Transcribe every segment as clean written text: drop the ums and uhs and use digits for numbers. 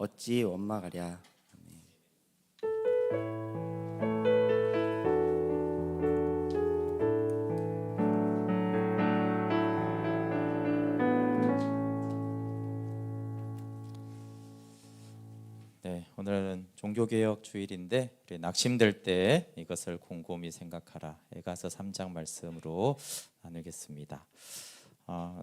어찌 원망하랴. 네, 오늘은 종교개혁 주일인데 우리 낙심될 때 이것을 곰곰이 생각하라. 에가서 3장 말씀으로 나누겠습니다.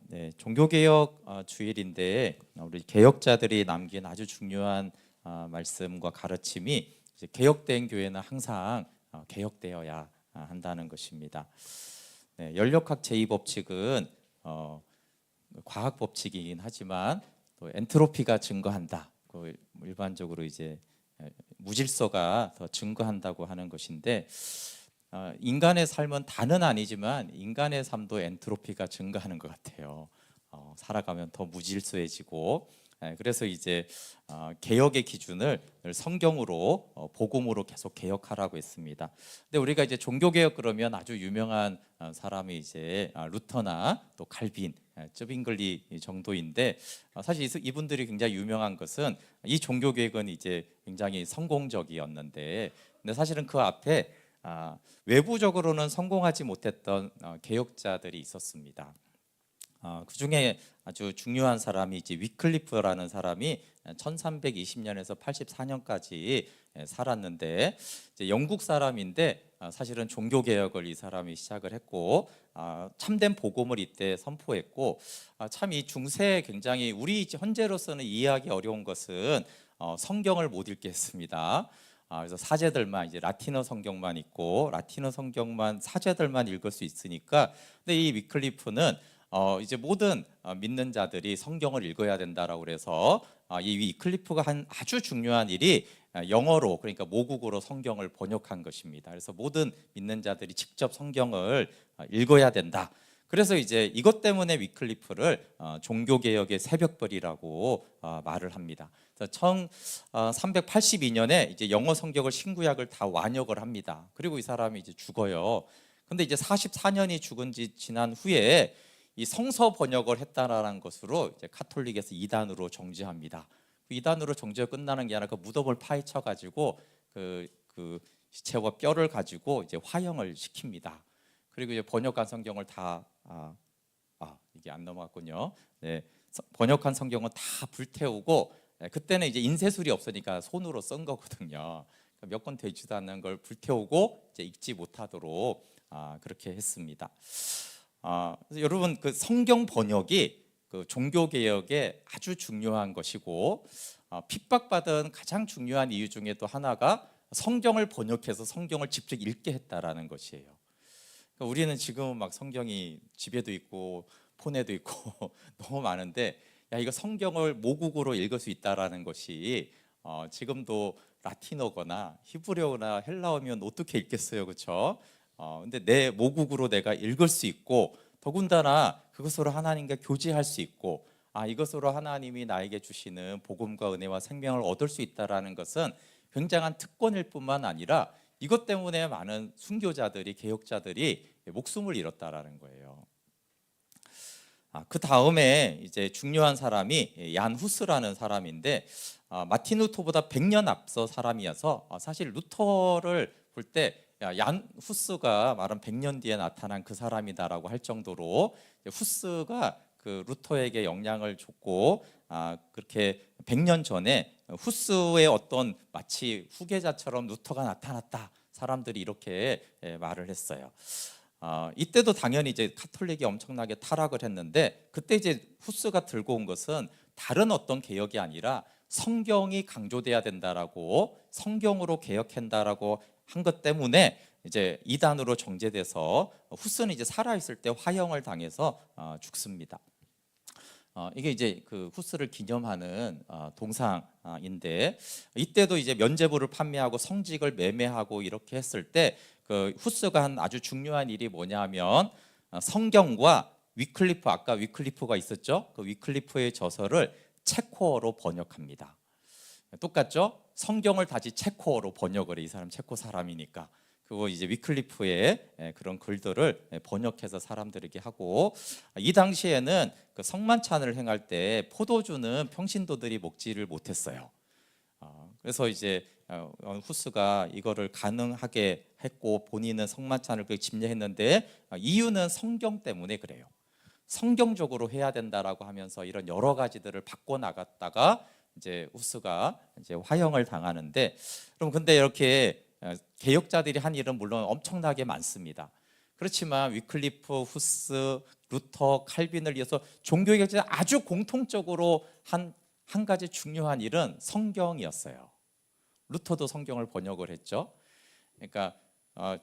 네, 종교개혁 주일인데 우리 개혁자들이 남긴 아주 중요한 말씀과 가르침이 이제 개혁된 교회는 항상 개혁되어야 한다는 것입니다. 네, 연력학 제2법칙은 과학 법칙이긴 하지만 또 엔트로피가 증가한다. 일반적으로 이제 무질서가 더 증가한다고 하는 것인데 인간의 삶은 다는 아니지만 인간의 삶도 엔트로피가 증가하는 것 같아요. 살아가면 더 무질서해지고 그래서 이제 개혁의 기준을 성경으로 복음으로 계속 개혁하라고 했습니다. 근데 우리가 이제 종교개혁 그러면 아주 유명한 사람이 이제 루터나 또 칼빈, 쯔빙글리 정도인데 사실 이분들이 굉장히 유명한 것은 이 종교개혁은 이제 굉장히 성공적이었는데 근데 사실은 그 앞에 외부적으로는 성공하지 못했던 개혁자들이 있었습니다. 그 중에 아주 중요한 사람이 이제 위클리프라는 사람이 1320년에서 84년까지 살았는데 이제 영국 사람인데 사실은 종교 개혁을 이 사람이 시작을 했고 참된 복음을 이때 선포했고 참 이 중세에 굉장히 우리 현재로서는 이해하기 어려운 것은 성경을 못 읽게 했습니다. 그래서 사제들만 이제 라틴어 성경만 읽고 라틴어 성경만 사제들만 읽을 수 있으니까 근데 이 위클리프는 이제 모든 믿는 자들이 성경을 읽어야 된다라고 그래서 이 위클리프가 한 아주 중요한 일이 영어로 그러니까 모국어로 성경을 번역한 것입니다. 그래서 모든 믿는 자들이 직접 성경을 읽어야 된다. 그래서 이제 이것 때문에 위클리프를 종교개혁의 새벽별이라고 말을 합니다. 1382년에 이제 영어 성경을 신구약을 다 완역을 합니다. 그리고 이 사람이 이제 죽어요. 근데 이제 44년이 지난 후에 이 성서 번역을 했다라는 것으로 이제 카톨릭에서 이단으로 정죄합니다. 이단으로 정죄가 끝나는 게 아니라 그 무덤을 파헤쳐 가지고 그 시체와 뼈를 가지고 이제 화형을 시킵니다. 그리고 이제 번역한 성경을 다 이게 안 넘어갔군요. 네, 번역한 성경은 다 불태우고 그때는 이제 인쇄술이 없으니까 손으로 쓴 거거든요. 몇 권 되지도 않는 걸 불태우고 이제 읽지 못하도록 그렇게 했습니다. 그래서 여러분 그 성경 번역이 그 종교 개혁에 아주 중요한 것이고 핍박받은 가장 중요한 이유 중에 또 하나가 성경을 번역해서 성경을 직접 읽게 했다라는 것이에요. 그러니까 우리는 지금은 막 성경이 집에도 있고 폰에도 있고 너무 많은데 야 이거 성경을 모국어로 읽을 수 있다라는 것이 지금도 라틴어거나 히브리어나 헬라어면 어떻게 읽겠어요, 그렇죠? 근데 내 모국으로 내가 읽을 수 있고 더군다나 그것으로 하나님과 교제할 수 있고 이것으로 하나님이 나에게 주시는 복음과 은혜와 생명을 얻을 수 있다라는 것은 굉장한 특권일 뿐만 아니라 이것 때문에 많은 순교자들이 개혁자들이 목숨을 잃었다라는 거예요. 그 다음에 이제 중요한 사람이 얀 후스라는 사람인데 마틴 루터보다 100년 앞서 사람이어서 사실 루터를 볼 때 얀 후스가 말한 100년 뒤에 나타난 그 사람이다라고 할 정도로 후스가 그 루터에게 영향을 줬고 그렇게 100년 전에 후스의 어떤 마치 후계자처럼 루터가 나타났다. 사람들이 이렇게 말을 했어요. 이때도 당연히 이제 카톨릭이 엄청나게 타락을 했는데 그때 이제 후스가 들고 온 것은 다른 어떤 개혁이 아니라 성경이 강조돼야 된다라고 성경으로 개혁한다라고 한 것 때문에 이제 이단으로 정죄돼서 후스는 이제 살아 있을 때 화형을 당해서 죽습니다. 이게 이제 그 후스를 기념하는 동상인데 이때도 이제 면죄부를 판매하고 성직을 매매하고 이렇게 했을 때 그 후스가 한 아주 중요한 일이 뭐냐면 성경과 위클리프 아까 위클리프가 있었죠? 그 위클리프의 저서를 체코어로 번역합니다. 똑같죠? 성경을 다시 체코어로 번역을 해. 이 사람 체코 사람이니까. 그거 이제 위클리프의 그런 글들을 번역해서 사람들에게 하고 이 당시에는 그 성만찬을 행할 때 포도주는 평신도들이 먹지를 못했어요. 그래서 이제 후스가 이거를 가능하게 했고 본인은 성만찬을 집례했는데 이유는 성경 때문에 그래요. 성경적으로 해야 된다라고 하면서 이런 여러 가지들을 바꿔 나갔다가 이제 후스가 이제 화형을 당하는데, 그럼 근데 이렇게 개혁자들이 한 일은 물론 엄청나게 많습니다. 그렇지만 위클리프, 후스, 루터, 칼빈을 이어서 종교개혁자들이 아주 공통적으로 한 가지 중요한 일은 성경이었어요. 루터도 성경을 번역을 했죠. 그러니까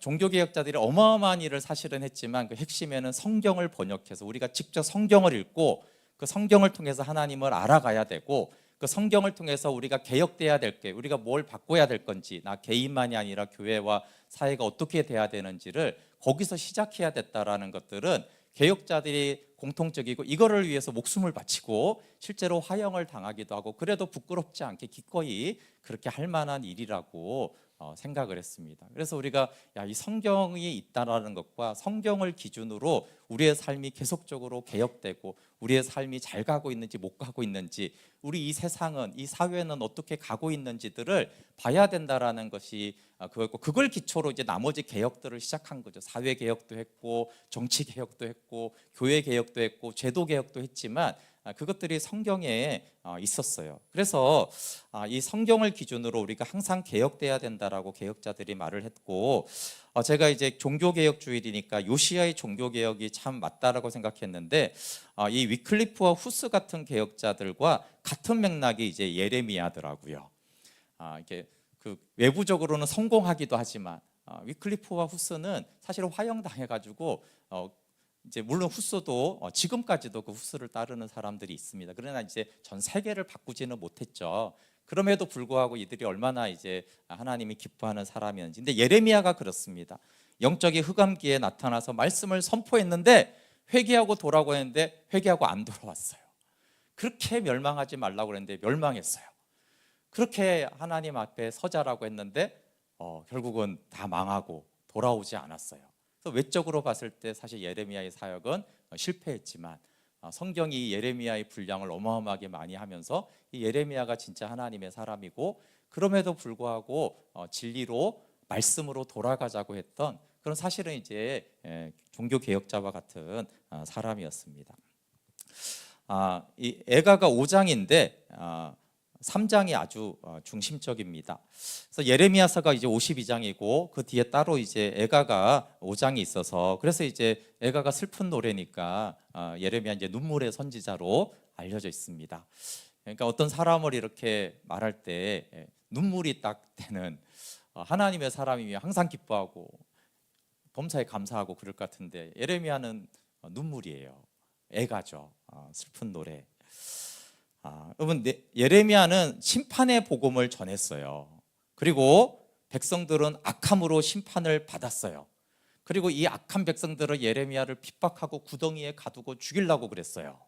종교개혁자들이 어마어마한 일을 사실은 했지만 그 핵심에는 성경을 번역해서 우리가 직접 성경을 읽고 그 성경을 통해서 하나님을 알아가야 되고, 그 성경을 통해서 우리가 개혁돼야 될 게, 우리가 뭘 바꿔야 될 건지, 나 개인만이 아니라 교회와 사회가 어떻게 돼야 되는지를 거기서 시작해야 됐다라는 것들은 개혁자들이 공통적이고, 이거를 위해서 목숨을 바치고 실제로 화형을 당하기도 하고, 그래도 부끄럽지 않게 기꺼이 그렇게 할 만한 일이라고 생각을 했습니다. 그래서 우리가 이 성경이 있다라는 것과 성경을 기준으로 우리의 삶이 계속적으로 개혁되고 우리의 삶이 잘 가고 있는지 못 가고 있는지, 우리 이 세상은, 이 사회는 어떻게 가고 있는지들을 봐야 된다라는 것이 그거였고, 그걸 기초로 이제 나머지 개혁들을 시작한 거죠. 사회 개혁도 했고 정치 개혁도 했고 교회 개혁도 했고 제도 개혁도 했지만 그것들이 성경에 있었어요. 그래서 이 성경을 기준으로 우리가 항상 개혁돼야 된다라고 개혁자들이 말을 했고, 제가 이제 종교개혁주의니까 요시야의 종교개혁이 참 맞다라고 생각했는데, 이 위클리프와 후스 같은 개혁자들과 같은 맥락이 이제 예레미야더라고요. 이게 그 외부적으로는 성공하기도 하지만 위클리프와 후스는 사실 화형당해가지고 이제 물론 후스도 지금까지도 그 후스를 따르는 사람들이 있습니다. 그러나 이제 전 세계를 바꾸지는 못했죠. 그럼에도 불구하고 이들이 얼마나 이제 하나님이 기뻐하는 사람이었는지. 근데 예레미야가 그렇습니다. 영적인 흑암기에 나타나서 말씀을 선포했는데 회개하고 돌아오고 했는데 회개하고 안 돌아왔어요. 그렇게 멸망하지 말라고 그랬는데 멸망했어요. 그렇게 하나님 앞에 서자라고 했는데 결국은 다 망하고 돌아오지 않았어요. 그래서 외적으로 봤을 때 사실 예레미야의 사역은 실패했지만 성경이 예레미야의 분량을 어마어마하게 많이 하면서 이 예레미야가 진짜 하나님의 사람이고, 그럼에도 불구하고 진리로 말씀으로 돌아가자고 했던 그런, 사실은 이제 종교 개혁자와 같은 사람이었습니다. 이 애가가 5장인데 3장이 아주 중심적입니다. 그래서 예레미야서가 이제 52장이고 그 뒤에 따로 이제 애가가 5장이 있어서, 그래서 이제 애가가 슬픈 노래니까 예레미야 이제 눈물의 선지자로 알려져 있습니다. 그러니까 어떤 사람을 이렇게 말할 때 눈물이 딱 되는 하나님의 사람이면 항상 기뻐하고 범사에 감사하고 그럴 것 같은데, 예레미야는 눈물이에요. 애가죠. 슬픈 노래. 여러분, 예레미야는 심판의 복음을 전했어요. 그리고 백성들은 악함으로 심판을 받았어요. 그리고 이 악한 백성들은 예레미야를 핍박하고 구덩이에 가두고 죽이려고 그랬어요.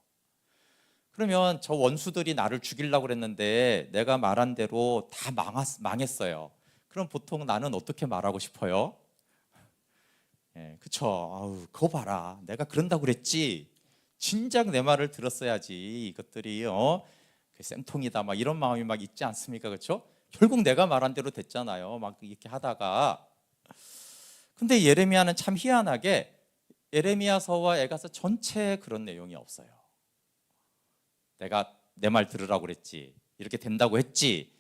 그러면 저 원수들이 나를 죽이려고 그랬는데 내가 말한 대로 다 망했어요. 그럼 보통 나는 어떻게 말하고 싶어요? 그쵸? 아우, 그거 봐라, 내가 그런다고 그랬지. 진작 내 말을 들었어야지. 이것들이 쌤통이다 막 이런 마음이 막 있지 않습니까? 그렇죠? 결국 내가 말한 대로 됐잖아요. 막 이렇게 하다가. 근데 예레미야는 참 희한하게 예레미야서와 에가서 전체에 그런 내용이 없어요. 내가 내 말 들으라고 그랬지, 이렇게 된다고 했지,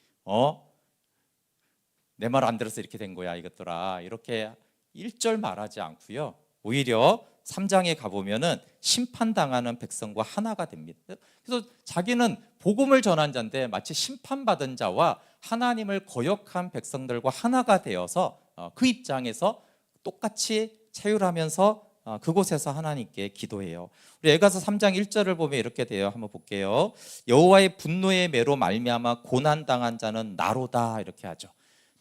내 말 안 들어서 이렇게 된 거야 이것들아, 이렇게 1절 말하지 않고요. 오히려 3장에 가보면은 심판당하는 백성과 하나가 됩니다. 그래서 자기는 복음을 전한 자인데 마치 심판받은 자와 하나님을 거역한 백성들과 하나가 되어서 그 입장에서 똑같이 체휼하면서 그곳에서 하나님께 기도해요. 우리 에가서 3장 1절을 보면 이렇게 돼요. 한번 볼게요. 여호와의 분노의 매로 말미암아 고난당한 자는 나로다, 이렇게 하죠.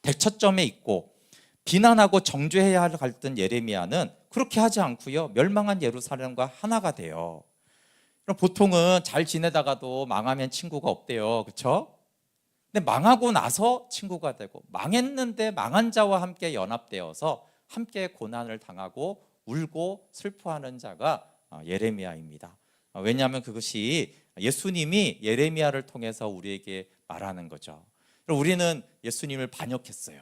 대처점에 있고 비난하고 정죄해야 할 갈등 예레미야는 그렇게 하지 않고요, 멸망한 예루살렘과 하나가 돼요. 그럼 보통은 잘 지내다가도 망하면 친구가 없대요. 그렇죠? 근데 망하고 나서 친구가 되고, 망했는데 망한 자와 함께 연합되어서 함께 고난을 당하고 울고 슬퍼하는 자가 예레미야입니다. 왜냐하면 그것이 예수님이 예레미야를 통해서 우리에게 말하는 거죠. 그럼 우리는 예수님을 반역했어요.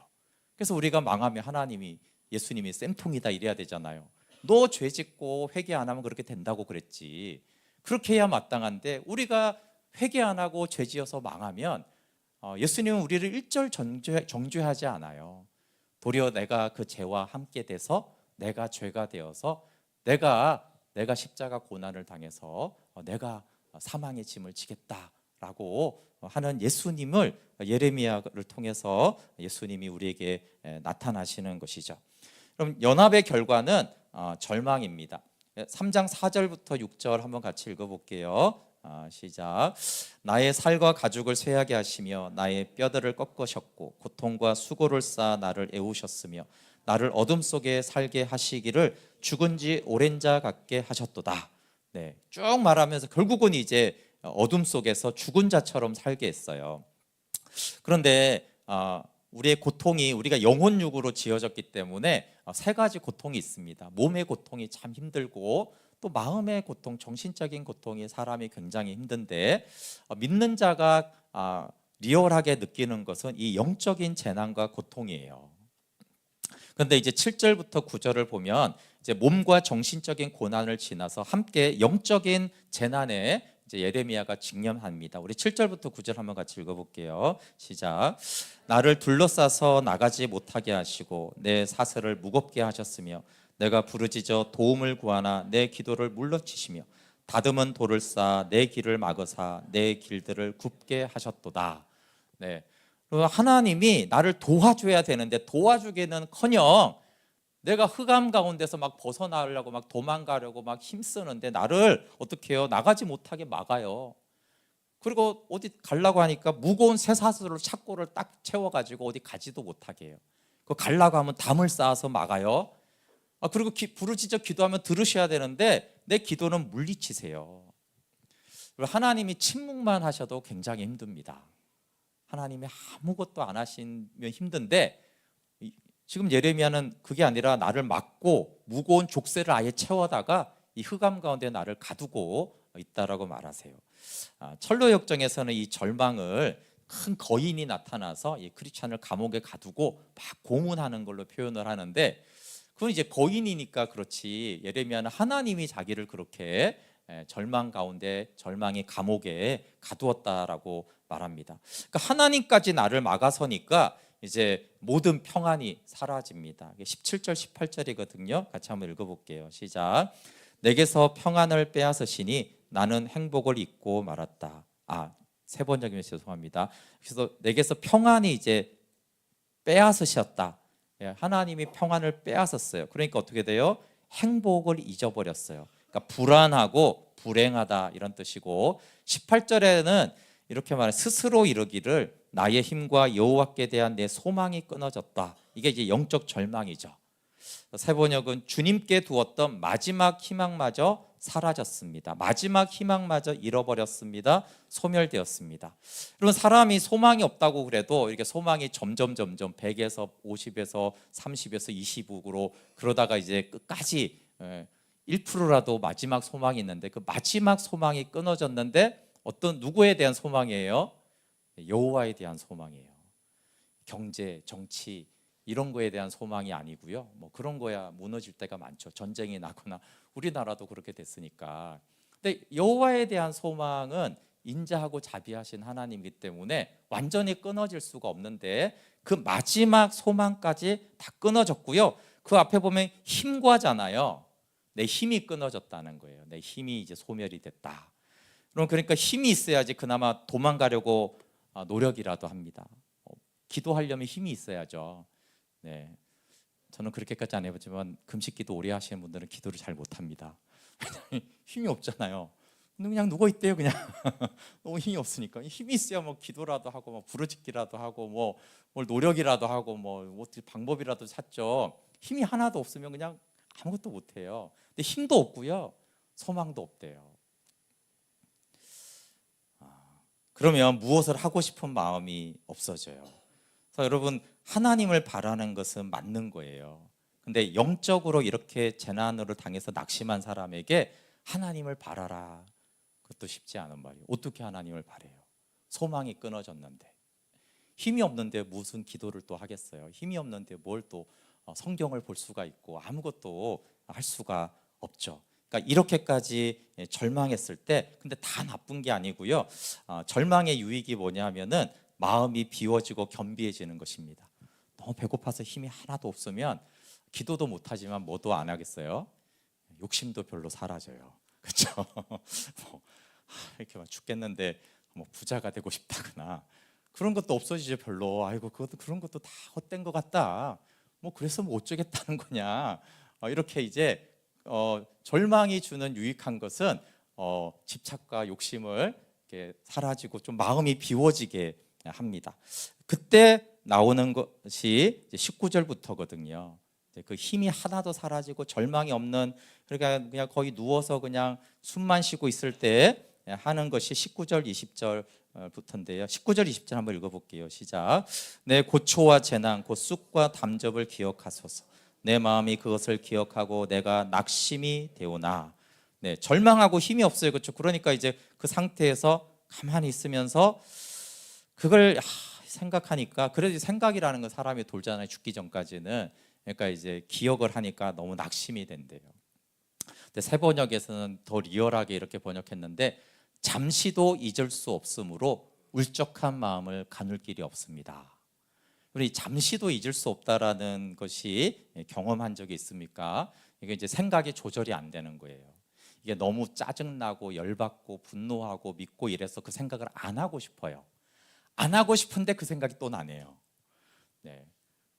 그래서 우리가 망하면 하나님이 예수님이 쌤통이다 이래야 되잖아요. 너 죄 짓고 회개 안 하면 그렇게 된다고 그랬지. 그렇게 해야 마땅한데 우리가 회개 안 하고 죄 지어서 망하면 예수님은 우리를 일절 정죄하지 않아요. 도리어 내가 그 죄와 함께 돼서 내가 죄가 되어서 내가 십자가 고난을 당해서 내가 사망의 짐을 지겠다라고 하는 예수님을 예레미야를 통해서 예수님이 우리에게 나타나시는 것이죠. 그럼 연합의 결과는 절망입니다. 3장 4절부터 6절 한번 같이 읽어볼게요. 시작. 나의 살과 가죽을 쇠하게 하시며 나의 뼈들을 꺾으셨고 고통과 수고를 쌓아 나를 애우셨으며 나를 어둠 속에 살게 하시기를 죽은 지 오랜 자 같게 하셨도다. 네, 쭉 말하면서 결국은 이제 어둠 속에서 죽은 자처럼 살게 했어요. 그런데 우리의 고통이 우리가 영혼육으로 지어졌기 때문에 세 가지 고통이 있습니다. 몸의 고통이 참 힘들고 또 마음의 고통, 정신적인 고통이 사람이 굉장히 힘든데 믿는 자가 리얼하게 느끼는 것은 이 영적인 재난과 고통이에요. 그런데 이제 7절부터 9절을 보면 이제 몸과 정신적인 고난을 지나서 함께 영적인 재난에 이제 예레미야가 직면합니다. 우리 7절부터 9절 한번 같이 읽어볼게요. 시작. 나를 둘러싸서 나가지 못하게 하시고 내 사슬을 무겁게 하셨으며 내가 부르짖어 도움을 구하나 내 기도를 물러치시며 다듬은 돌을 쌓아 내 길을 막으사 내 길들을 굽게 하셨도다. 네. 하나님이 나를 도와줘야 되는데 도와주기는커녕 내가 흑암 가운데서 막 벗어나려고 막 도망가려고 막 힘쓰는데 나를 어떻게 해요? 나가지 못하게 막아요. 그리고 어디 가려고 하니까 무거운 쇠사슬로 착고를 딱 채워가지고 어디 가지도 못하게 해요. 그 가려고 하면 담을 쌓아서 막아요. 그리고 부르짖어 기도하면 들으셔야 되는데 내 기도는 물리치세요. 하나님이 침묵만 하셔도 굉장히 힘듭니다. 하나님이 아무것도 안 하시면 힘든데 지금 예레미야는 그게 아니라 나를 막고 무거운 족쇄를 아예 채워다가 이 흑암 가운데 나를 가두고 있다라고 말하세요. 철로 역정에서는 이 절망을 큰 거인이 나타나서 이 크리스찬을 감옥에 가두고 막 고문하는 걸로 표현을 하는데 그건 이제 거인이니까 그렇지 예레미야는 하나님이 자기를 그렇게 절망 가운데 절망의 감옥에 가두었다라고 말합니다. 그러니까 하나님까지 나를 막아서니까 이제 모든 평안이 사라집니다. 17절 18절이거든요. 같이 한번 읽어볼게요. 시작. 내게서 평안을 빼앗으시니 나는 행복을 잊고 말았다. 세 번역이면 죄송합니다. 그래서 내게서 평안이 이제 빼앗으셨다. 하나님이 평안을 빼앗았어요. 그러니까 어떻게 돼요? 행복을 잊어버렸어요. 그러니까 불안하고 불행하다 이런 뜻이고 18절에는 이렇게 말해 스스로 이르기를 나의 힘과 여호와께 대한 내 소망이 끊어졌다. 이게 이제 영적 절망이죠. 세 번역은 주님께 두었던 마지막 희망마저 사라졌습니다. 마지막 희망마저 잃어버렸습니다. 소멸되었습니다. 그러면 사람이 소망이 없다고 그래도 이렇게 소망이 점점 100에서 50에서 30에서 20으로 그러다가 이제 끝까지 1%라도 마지막 소망이 있는데 그 마지막 소망이 끊어졌는데 어떤 누구에 대한 소망이에요? 여호와에 대한 소망이에요. 경제, 정치 이런 거에 대한 소망이 아니고요. 뭐 그런 거야 무너질 때가 많죠. 전쟁이 나거나 우리나라도 그렇게 됐으니까. 근데 여호와에 대한 소망은 인자하고 자비하신 하나님이기 때문에 완전히 끊어질 수가 없는데 그 마지막 소망까지 다 끊어졌고요. 그 앞에 보면 힘과잖아요. 내 힘이 끊어졌다는 거예요. 내 힘이 이제 소멸이 됐다. 그러니까 힘이 있어야지 그나마 도망가려고 노력이라도 합니다. 기도하려면 힘이 있어야죠. 네, 저는 그렇게까지 안 해봤지만 금식기도 오래 하시는 분들은 기도를 잘 못합니다. 힘이 없잖아요. 그냥 누워 있대요. 그냥 너무 힘이 없으니까 힘이 있어야 뭐 기도라도 하고 뭐 부르짖기라도 하고 뭐 뭘 노력이라도 하고 뭐 어떻게 방법이라도 찾죠. 힘이 하나도 없으면 그냥 아무것도 못해요. 근데 힘도 없고요, 소망도 없대요. 그러면 무엇을 하고 싶은 마음이 없어져요. 그래서 여러분 하나님을 바라는 것은 맞는 거예요. 근데 영적으로 이렇게 재난으로 당해서 낙심한 사람에게 하나님을 바라라, 그것도 쉽지 않은 말이에요. 어떻게 하나님을 바래요? 소망이 끊어졌는데. 힘이 없는데 무슨 기도를 또 하겠어요. 힘이 없는데 뭘 또 성경을 볼 수가 있고 아무것도 할 수가 없죠. 그러니까 이렇게까지 절망했을 때, 근데 다 나쁜 게 아니고요. 절망의 유익이 뭐냐면은 마음이 비워지고 겸비해지는 것입니다. 너무 배고파서 힘이 하나도 없으면 기도도 못하지만 뭐도 안 하겠어요. 욕심도 별로 사라져요. 그렇죠? 이렇게 막 죽겠는데 뭐 부자가 되고 싶다거나 그런 것도 없어지죠. 별로. 아이고 그런 것도 다 헛된 것 같다. 뭐 그래서 뭐 어쩌겠다는 거냐. 이렇게 이제 절망이 주는 유익한 것은 집착과 욕심을 이렇게 사라지고 좀 마음이 비워지게 합니다. 그때 나오는 것이 19절부터거든요. 그 힘이 하나도 사라지고 절망이 없는, 그러니까 그냥 거의 누워서 그냥 숨만 쉬고 있을 때 하는 것이 19절 20절부터인데요. 19절 20절 한번 읽어볼게요. 시작. 내 고초와 재난 곧 쑥과 담접을 기억하소서. 내 마음이 그것을 기억하고 내가 낙심이 되오나. 네, 절망하고 힘이 없어요. 그렇죠? 그러니까 이제 그 상태에서 가만히 있으면서 그걸 생각하니까, 그래도 생각이라는 건 사람이 돌잖아요. 죽기 전까지는. 그러니까 이제 기억을 하니까 너무 낙심이 된대요. 근데 새 번역에서는 더 리얼하게 이렇게 번역했는데, 잠시도 잊을 수 없으므로 울적한 마음을 가눌 길이 없습니다. 우리 잠시도 잊을 수 없다라는 것이 경험한 적이 있습니까? 이게 이제 생각이 조절이 안 되는 거예요. 이게 너무 짜증나고 열받고 분노하고 믿고 이래서 그 생각을 안 하고 싶어요. 안 하고 싶은데 그 생각이 또 나네요. 네.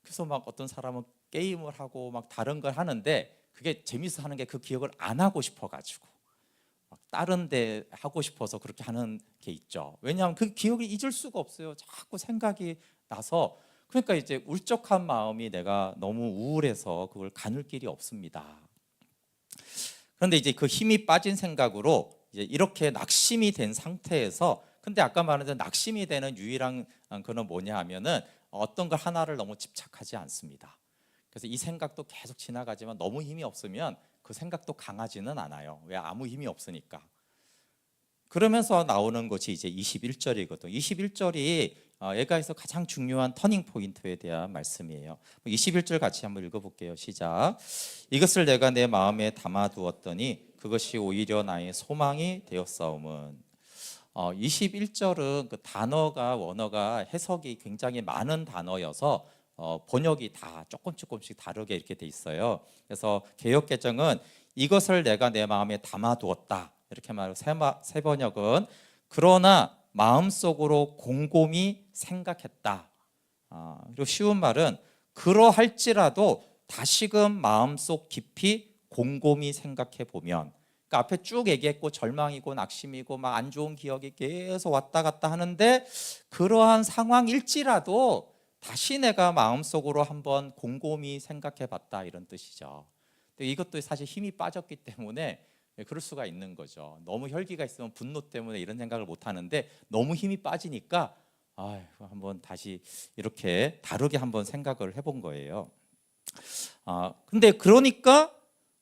그래서 막 어떤 사람은 게임을 하고 막 다른 걸 하는데 그게 재밌어 하는 게 그 기억을 안 하고 싶어가지고 막 다른 데 하고 싶어서 그렇게 하는 게 있죠. 왜냐하면 그 기억이 잊을 수가 없어요. 자꾸 생각이 나서. 그러니까 이제 울적한 마음이 내가 너무 우울해서 그걸 가눌 길이 없습니다. 그런데 이제 그 힘이 빠진 생각으로 이제 이렇게 낙심이 된 상태에서, 근데 아까 말한 낙심이 되는 유일한 그는 뭐냐 하면은 어떤 걸 하나를 너무 집착하지 않습니다. 그래서 이 생각도 계속 지나가지만 너무 힘이 없으면 그 생각도 강하지는 않아요. 왜? 아무 힘이 없으니까. 그러면서 나오는 것이 이제 21절이거든요. 21절이 예가에서 가장 중요한 터닝 포인트에 대한 말씀이에요. 21절 같이 한번 읽어볼게요. 시작. 이것을 내가 내 마음에 담아두었더니 그것이 오히려 나의 소망이 되었사오면. 21절은 그 단어가, 원어가 해석이 굉장히 많은 단어여서 번역이 다 조금씩 다르게 이렇게 돼 있어요. 그래서 개역개정은 이것을 내가 내 마음에 담아두었다 이렇게 말하고, 새 번역은 그러나 마음속으로 곰곰이 생각했다. 그리고 쉬운 말은 그러할지라도 다시금 마음속 깊이 곰곰이 생각해 보면. 그러니까 앞에 쭉 얘기했고 절망이고 낙심이고 막 안 좋은 기억이 계속 왔다 갔다 하는데, 그러한 상황일지라도 다시 내가 마음속으로 한번 곰곰이 생각해 봤다 이런 뜻이죠. 근데 이것도 사실 힘이 빠졌기 때문에 그럴 수가 있는 거죠. 너무 혈기가 있으면 분노 때문에 이런 생각을 못 하는데 너무 힘이 빠지니까 한번 다시 이렇게 다르게 한번 생각을 해본 거예요. 근데 그러니까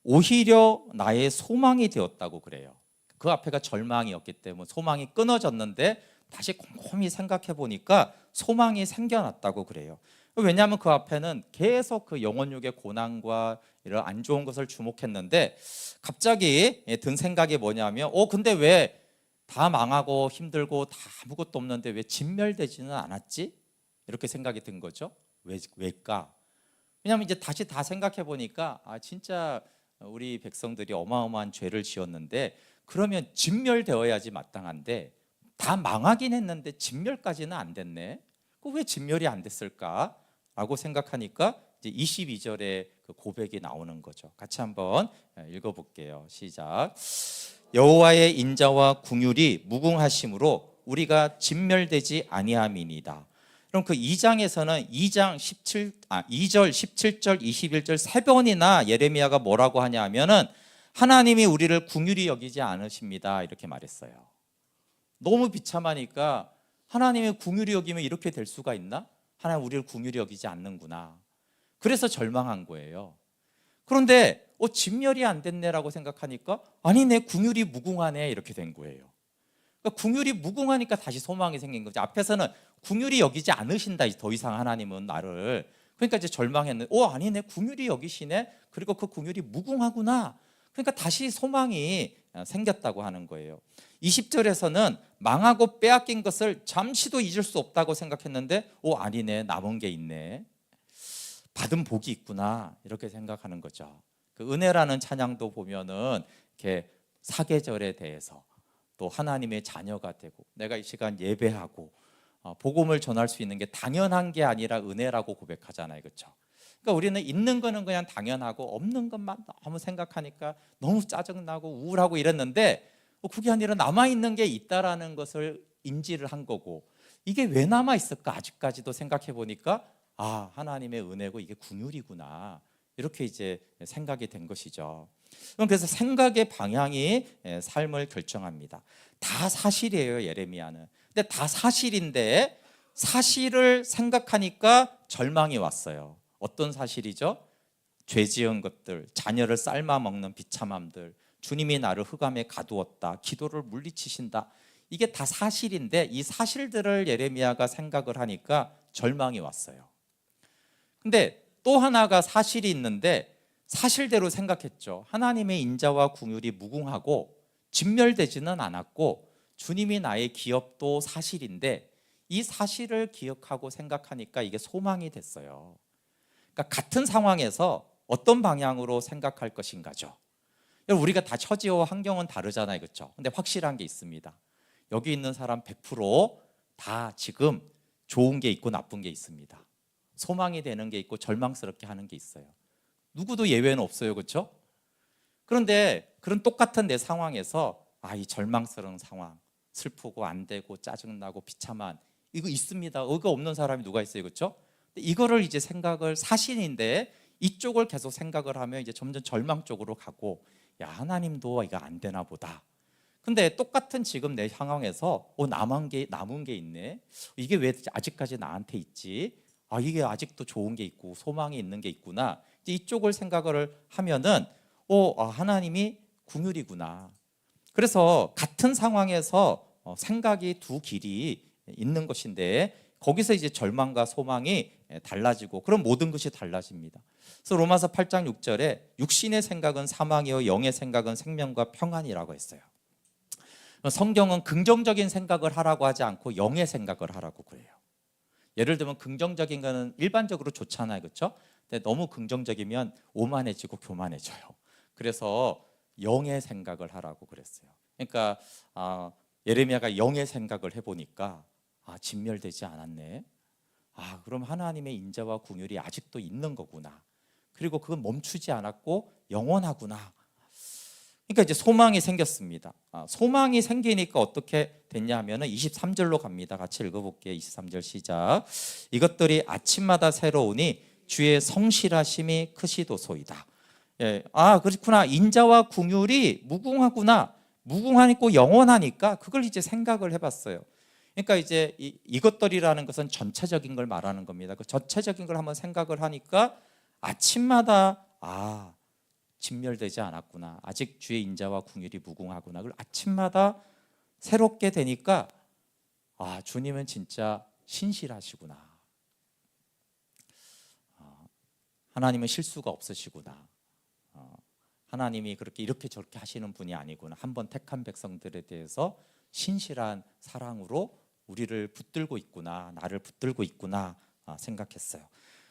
오히려 나의 소망이 되었다고 그래요. 그 앞에가 절망이었기 때문에 소망이 끊어졌는데 다시 곰곰이 생각해 보니까 소망이 생겨났다고 그래요. 왜냐하면 그 앞에는 계속 그 영혼육의 고난과 이런 안 좋은 것을 주목했는데 갑자기 든 생각이 뭐냐면 근데 왜 다 망하고 힘들고 다 아무것도 없는데 왜 진멸되지는 않았지? 이렇게 생각이 든 거죠. 왜일까? 왜냐하면 이제 다시 다 생각해 보니까 진짜 우리 백성들이 어마어마한 죄를 지었는데 그러면 진멸되어야지 마땅한데 다 망하긴 했는데 진멸까지는 안 됐네. 왜 진멸이 안 됐을까? 라고 생각하니까 이제 22절에 그 고백이 나오는 거죠. 같이 한번 읽어볼게요. 시작. 여호와의 인자와 궁율이 무궁하심으로 우리가 진멸되지 아니함이니이다. 그럼 그 2장에서는 2절 17절 21절 세 번이나 예레미야가 뭐라고 하냐 하면은 하나님이 우리를 궁휼히 여기지 않으십니다 이렇게 말했어요. 너무 비참하니까 하나님의 궁휼히 여기면 이렇게 될 수가 있나? 하나님 우리를 궁휼히 여기지 않는구나. 그래서 절망한 거예요. 그런데 진멸이 안 됐네라고 생각하니까 아니 내 궁휼이 무궁하네 이렇게 된 거예요. 그러니까 궁휼이 무궁하니까 다시 소망이 생긴 거죠. 앞에서는 궁휼히 여기지 않으신다. 더 이상 하나님은 나를. 그러니까 이제 절망했는데 아니네, 궁휼히 여기시네. 그리고 그 궁휼이 무궁하구나. 그러니까 다시 소망이 생겼다고 하는 거예요. 20절에서는 망하고 빼앗긴 것을 잠시도 잊을 수 없다고 생각했는데 아니네, 남은 게 있네, 받은 복이 있구나, 이렇게 생각하는 거죠. 그 은혜라는 찬양도 보면은 이렇게 사계절에 대해서, 또 하나님의 자녀가 되고 내가 이 시간 예배하고 복음을 전할 수 있는 게 당연한 게 아니라 은혜라고 고백하잖아요. 그렇죠? 그러니까 우리는 있는 거는 그냥 당연하고 없는 것만 너무 생각하니까 너무 짜증나고 우울하고 이랬는데, 그게 아니라 남아있는 게 있다라는 것을 인지를 한 거고, 이게 왜 남아있을까 아직까지도 생각해 보니까 하나님의 은혜고 이게 궁휼이구나, 이렇게 이제 생각이 된 것이죠. 그래서 생각의 방향이 삶을 결정합니다. 다 사실이에요, 예레미야는. 근데 다 사실인데 사실을 생각하니까 절망이 왔어요. 어떤 사실이죠? 죄 지은 것들, 자녀를 삶아 먹는 비참함들, 주님이 나를 흑암에 가두었다, 기도를 물리치신다, 이게 다 사실인데 이 사실들을 예레미야가 생각을 하니까 절망이 왔어요. 근데 또 하나가 사실이 있는데 사실대로 생각했죠. 하나님의 인자와 궁휼이 무궁하고 진멸되지는 않았고 주님이 나의 기업도 사실인데, 이 사실을 기억하고 생각하니까 이게 소망이 됐어요. 그러니까 같은 상황에서 어떤 방향으로 생각할 것인가죠. 우리가 다 처지와 환경은 다르잖아요. 그렇죠? 근데 확실한 게 있습니다. 여기 있는 사람 100% 지금 좋은 게 있고 나쁜 게 있습니다. 소망이 되는 게 있고 절망스럽게 하는 게 있어요. 누구도 예외는 없어요. 그렇죠? 그런데 그런 똑같은 내 상황에서 이 절망스러운 상황, 슬프고 안 되고 짜증나고 비참한, 이거 있습니다. 이거 없는 사람이 누가 있어요. 그렇죠? 이거를 이제 생각을, 사실인데 이쪽을 계속 생각을 하면 이제 점점 절망 쪽으로 가고, 하나님도 이거 안 되나 보다. 근데 똑같은 지금 내 상황에서 남은 게 있네. 이게 왜 아직까지 나한테 있지? 이게 아직도 좋은 게 있고 소망이 있는 게 있구나. 이쪽을 생각을 하면은 하나님이 궁휼이구나. 그래서 같은 상황에서 생각이 두 길이 있는 것인데, 거기서 이제 절망과 소망이 달라지고 그럼 모든 것이 달라집니다. 그래서 로마서 8장 6절에 육신의 생각은 사망이요 영의 생각은 생명과 평안이라고 했어요. 성경은 긍정적인 생각을 하라고 하지 않고 영의 생각을 하라고 그래요. 예를 들면 긍정적인 거는 일반적으로 좋잖아요. 그렇죠? 근데 너무 긍정적이면 오만해지고 교만해져요. 그래서 영의 생각을 하라고 그랬어요. 그러니까 예레미야가 영의 생각을 해보니까 진멸되지 않았네. 그럼 하나님의 인자와 궁휼이 아직도 있는 거구나. 그리고 그건 멈추지 않았고 영원하구나. 그러니까 이제 소망이 생겼습니다. 소망이 생기니까 어떻게 됐냐 하면은 23절로 갑니다. 같이 읽어볼게요. 23절 시작. 이것들이 아침마다 새로우니 주의 성실하심이 크시도소이다. 그렇구나. 인자와 궁휼이 무궁하구나. 무궁하니까 영원하니까 그걸 이제 생각을 해봤어요. 그러니까 이제 이것들이라는 것은 전체적인 걸 말하는 겁니다. 그 전체적인 걸 한번 생각을 하니까 아침마다 진멸되지 않았구나. 아직 주의 인자와 궁휼이 무궁하구나. 그걸 아침마다 새롭게 되니까 주님은 진짜 신실하시구나. 하나님은 실수가 없으시구나. 하나님이 그렇게 이렇게 저렇게 하시는 분이 아니구나. 한번 택한 백성들에 대해서 신실한 사랑으로 우리를 붙들고 있구나, 나를 붙들고 있구나 생각했어요.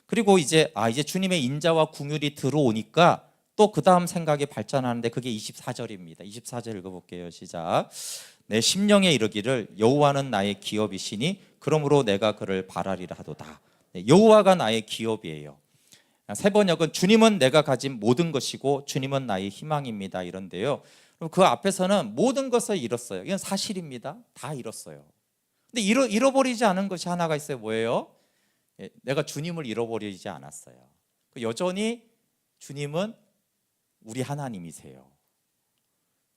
그리고 이제 주님의 인자와 궁휼이 들어오니까 또 그 다음 생각이 발전하는데 그게 24절입니다. 24절 읽어볼게요. 시작. 내 심령에 이르기를 여호와는 나의 기업이시니 그러므로 내가 그를 바라리라 하도다. 여호와가 나의 기업이에요. 세 번역은 주님은 내가 가진 모든 것이고 주님은 나의 희망입니다. 이런데요. 그 앞에서는 모든 것을 잃었어요. 이건 사실입니다. 다 잃었어요. 근데 잃어버리지 않은 것이 하나가 있어요. 뭐예요? 내가 주님을 잃어버리지 않았어요. 여전히 주님은 우리 하나님이세요.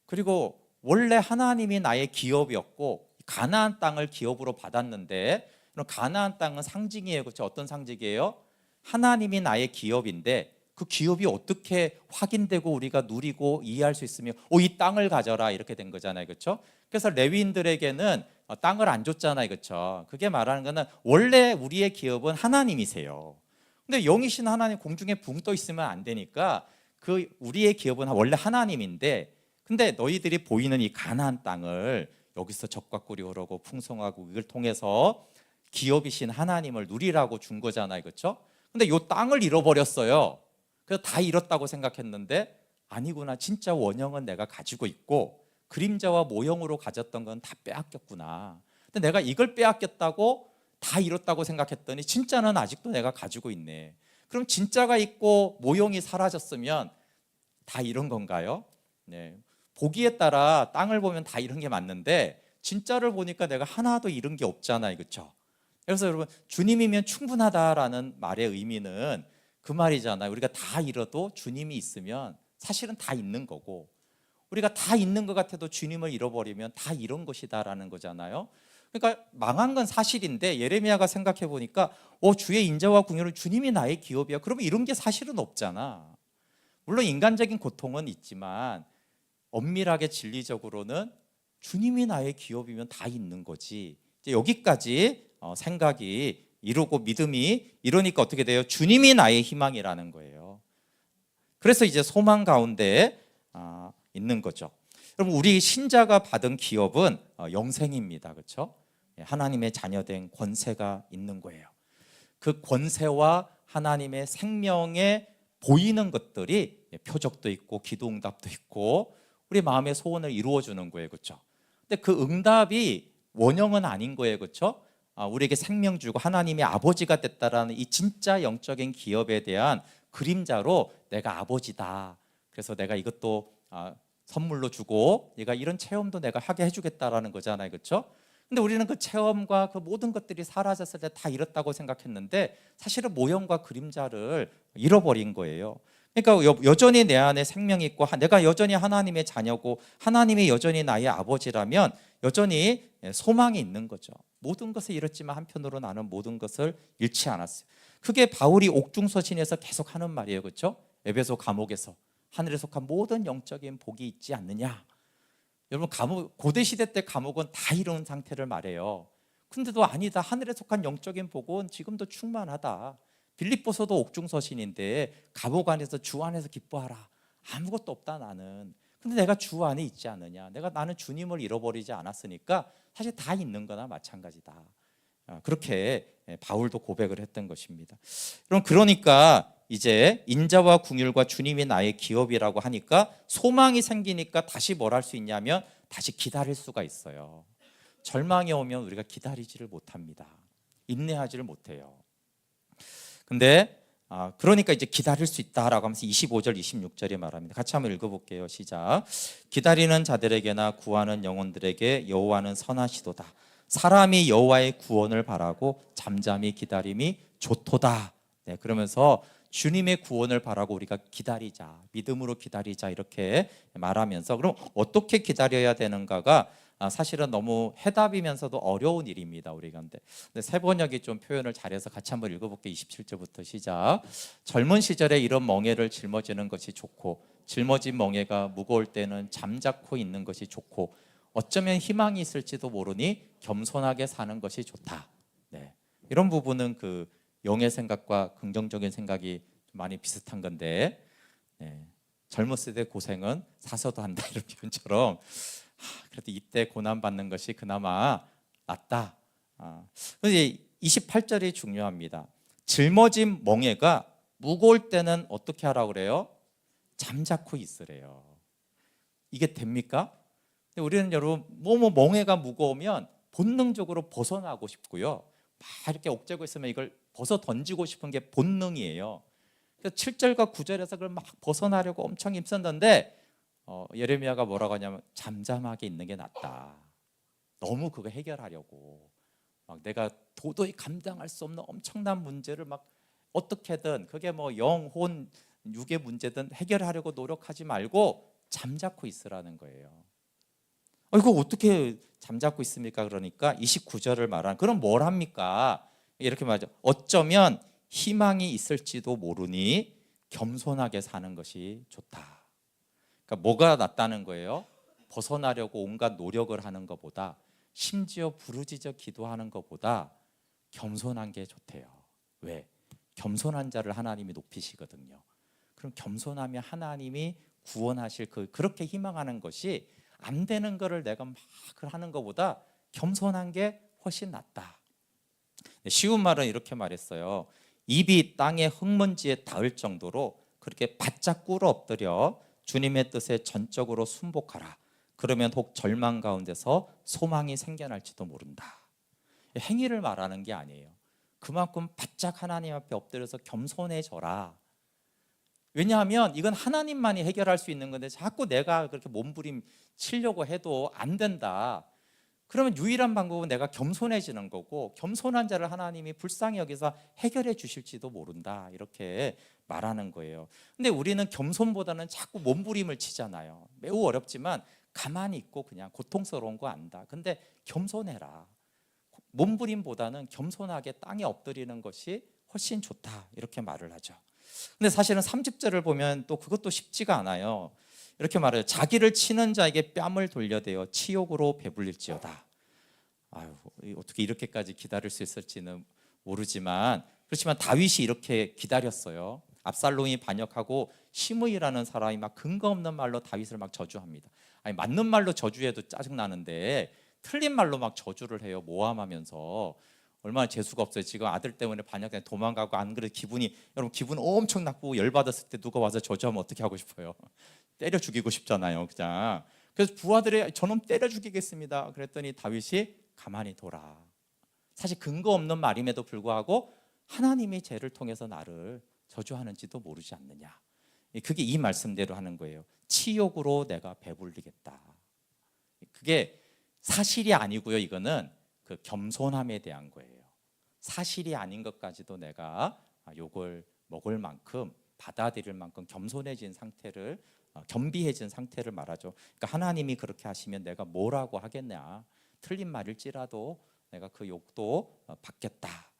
그리고 원래 하나님이 나의 기업이었고 가나안 땅을 기업으로 받았는데, 가나안 땅은 상징이에요. 그렇죠? 어떤 상징이에요? 하나님이 나의 기업인데 그 기업이 어떻게 확인되고 우리가 누리고 이해할 수 있으며 이 땅을 가져라 이렇게 된 거잖아요. 그렇죠? 그래서 레위인들에게는 땅을 안 줬잖아요. 그렇죠? 그게 말하는 거는 원래 우리의 기업은 하나님이세요. 근데 영이신 하나님 공중에 붕 떠 있으면 안 되니까 그 우리의 기업은 원래 하나님인데 근데 너희들이 보이는 이 가나안 땅을 여기서 적과 꿀이 흐르고 풍성하고 이걸 통해서 기업이신 하나님을 누리라고 준 거잖아요. 그렇죠? 근데 이 땅을 잃어버렸어요. 그래서 다 잃었다고 생각했는데 아니구나. 진짜 원형은 내가 가지고 있고 그림자와 모형으로 가졌던 건 다 빼앗겼구나. 근데 내가 이걸 빼앗겼다고 다 잃었다고 생각했더니 진짜는 아직도 내가 가지고 있네. 그럼 진짜가 있고 모형이 사라졌으면 다 잃은 건가요? 네. 보기에 따라 땅을 보면 다 잃은 게 맞는데 진짜를 보니까 내가 하나도 잃은 게 없잖아요. 그렇죠? 그래서 여러분 주님이면 충분하다라는 말의 의미는 그 말이잖아요. 우리가 다 잃어도 주님이 있으면 사실은 다 있는 거고 우리가 다 있는 것 같아도 주님을 잃어버리면 다 잃은 것이다라는 거잖아요. 그러니까 망한 건 사실인데 예레미야가 생각해 보니까 주의 인자와 궁유는 주님이 나의 기업이야. 그러면 이런 게 사실은 없잖아. 물론 인간적인 고통은 있지만 엄밀하게 진리적으로는 주님이 나의 기업이면 다 있는 거지. 이제 여기까지 생각이 이루고 믿음이 이러니까 어떻게 돼요? 주님이 나의 희망이라는 거예요. 그래서 이제 소망 가운데 있는 거죠. 여러분 우리 신자가 받은 기업은 영생입니다. 그렇죠? 하나님의 자녀된 권세가 있는 거예요. 그 권세와 하나님의 생명에 보이는 것들이 표적도 있고 기도응답도 있고 우리 마음의 소원을 이루어주는 거예요. 그렇죠? 근데 그 응답이 원형은 아닌 거예요. 그렇죠? 우리에게 생명 주고 하나님의 아버지가 됐다라는 이 진짜 영적인 기업에 대한 그림자로 내가 아버지다. 그래서 내가 이것도 선물로 주고 얘가 이런 체험도 내가 하게 해주겠다라는 거잖아요. 그렇죠? 근데 우리는 그 체험과 그 모든 것들이 사라졌을 때 다 잃었다고 생각했는데 사실은 모형과 그림자를 잃어버린 거예요. 그러니까 여전히 내 안에 생명이 있고 내가 여전히 하나님의 자녀고 하나님이 여전히 나의 아버지라면 여전히 소망이 있는 거죠. 모든 것을 잃었지만 한편으로 나는 모든 것을 잃지 않았어요. 그게 바울이 옥중서신에서 계속 하는 말이에요. 그렇죠? 에베소 감옥에서 하늘에 속한 모든 영적인 복이 있지 않느냐. 여러분 고대 시대 때 감옥은 다 이룬 상태를 말해요. 근데도 아니다. 하늘에 속한 영적인 복은 지금도 충만하다. 빌립보서도 옥중서신인데 감옥 안에서 주 안에서 기뻐하라. 아무것도 없다 나는. 근데 내가 주 안에 있지 않느냐. 나는 주님을 잃어버리지 않았으니까 사실 다 있는 거나 마찬가지다. 그렇게 바울도 고백을 했던 것입니다. 그러니까 이제 인자와 궁율과 주님이 나의 기업이라고 하니까 소망이 생기니까 다시 뭘 할 수 있냐면 다시 기다릴 수가 있어요. 절망이 오면 우리가 기다리지를 못합니다. 인내하지를 못해요. 근데 그러니까 이제 기다릴 수 있다라고 하면서 25절 26절에 말합니다. 같이 한번 읽어볼게요. 시작. 기다리는 자들에게나 구하는 영혼들에게 여호와는 선하시도다. 사람이 여호와의 구원을 바라고 잠잠히 기다림이 좋도다. 네, 그러면서 주님의 구원을 바라고 우리가 기다리자, 믿음으로 기다리자 이렇게 말하면서 그럼 어떻게 기다려야 되는가가 사실은 너무 해답이면서도 어려운 일입니다. 우리가 근데 새 번역이 좀 표현을 잘해서 같이 한번 읽어볼게요. 27절부터 시작. 젊은 시절에 이런 멍에를 짊어지는 것이 좋고 짊어진 멍에가 무거울 때는 잠자코 있는 것이 좋고 어쩌면 희망이 있을지도 모르니 겸손하게 사는 것이 좋다. 네. 이런 부분은 그 영의 생각과 긍정적인 생각이 많이 비슷한 건데 젊었을 때 고생은 사서도 한다 이런 표현처럼 그래도 이때 고난 받는 것이 그나마 낫다. 그런데 28절이 중요합니다. 짊어진 멍에가 무거울 때는 어떻게 하라고 그래요? 잠자코 있으래요. 이게 됩니까? 우리는 여러분 멍에가 무거우면 본능적으로 벗어나고 싶고요. 막 이렇게 옥죄고 있으면 이걸 벗어 던지고 싶은 게 본능이에요. 그래서 7절과 9절에서 그걸 막 벗어나려고 엄청 힘썼는데 예레미야가 뭐라고 하냐면 잠잠하게 있는 게 낫다. 너무 그거 해결하려고 막 내가 도저히 감당할 수 없는 엄청난 문제를 막 어떻게든 그게 뭐 영혼 육의 문제든 해결하려고 노력하지 말고 잠자코 있으라는 거예요. 이거 어떻게 잠자코 있습니까? 그러니까 29절을 말하는 그럼 뭘 합니까? 이렇게 말하죠. 어쩌면 희망이 있을지도 모르니 겸손하게 사는 것이 좋다. 그러니까 뭐가 낫다는 거예요? 벗어나려고 온갖 노력을 하는 것보다, 심지어 부르짖어 기도하는 것보다 겸손한 게 좋대요. 왜? 겸손한 자를 하나님이 높이시거든요. 그럼 겸손하면 하나님이 구원하실 그렇게 희망하는 것이, 안 되는 거를 내가 막 하는 것보다 겸손한 게 훨씬 낫다. 쉬운 말은 이렇게 말했어요. 입이 땅의 흙먼지에 닿을 정도로 그렇게 바짝 꿇어 엎드려 주님의 뜻에 전적으로 순복하라. 그러면 혹 절망 가운데서 소망이 생겨날지도 모른다. 행위를 말하는 게 아니에요. 그만큼 바짝 하나님 앞에 엎드려서 겸손해져라. 왜냐하면 이건 하나님만이 해결할 수 있는 건데 자꾸 내가 그렇게 몸부림 치려고 해도 안 된다. 그러면 유일한 방법은 내가 겸손해지는 거고, 겸손한 자를 하나님이 불쌍히 여기서 해결해 주실지도 모른다. 이렇게 말하는 거예요. 근데 우리는 겸손보다는 자꾸 몸부림을 치잖아요. 매우 어렵지만 가만히 있고 그냥 고통스러운 거 안다. 근데 겸손해라. 몸부림보다는 겸손하게 땅에 엎드리는 것이 훨씬 좋다. 이렇게 말을 하죠. 근데 사실은 30절을 보면 또 그것도 쉽지가 않아요. 이렇게 말해요. 자기를 치는 자에게 뺨을 돌려대어 치욕으로 배불릴지어다. 아유, 어떻게 이렇게까지 기다릴 수 있을지는 모르지만, 그렇지만 다윗이 이렇게 기다렸어요. 압살롬이 반역하고 시므이라는 사람이 막 근거 없는 말로 다윗을 막 저주합니다. 아니, 맞는 말로 저주해도 짜증나는데 틀린 말로 막 저주를 해요. 모함하면서. 얼마나 재수가 없어요. 지금 아들 때문에 반역해 도망가고, 안 그래도 여러분 기분 엄청 나쁘고 열받았을 때 누가 와서 저주하면 어떻게 하고 싶어요? 때려 죽이고 싶잖아요. 그냥. 그래서 부하들이 저놈 때려 죽이겠습니다. 그랬더니 다윗이 가만히 둬라. 사실 근거 없는 말임에도 불구하고 하나님이 죄를 통해서 나를 저주하는지도 모르지 않느냐. 그게 이 말씀대로 하는 거예요. 치욕으로 내가 배불리겠다. 그게 사실이 아니고요. 이거는 그 겸손함에 대한 거예요. 사실이 아닌 것까지도 내가 욕을 먹을 만큼, 받아들일 만큼 겸손해진 상태를, 겸비해진 상태를 말하죠. 그러니까 하나님이 그렇게 하시면 내가 뭐라고 하겠냐. 틀린 말일지라도 내가 그 욕도 받겠다.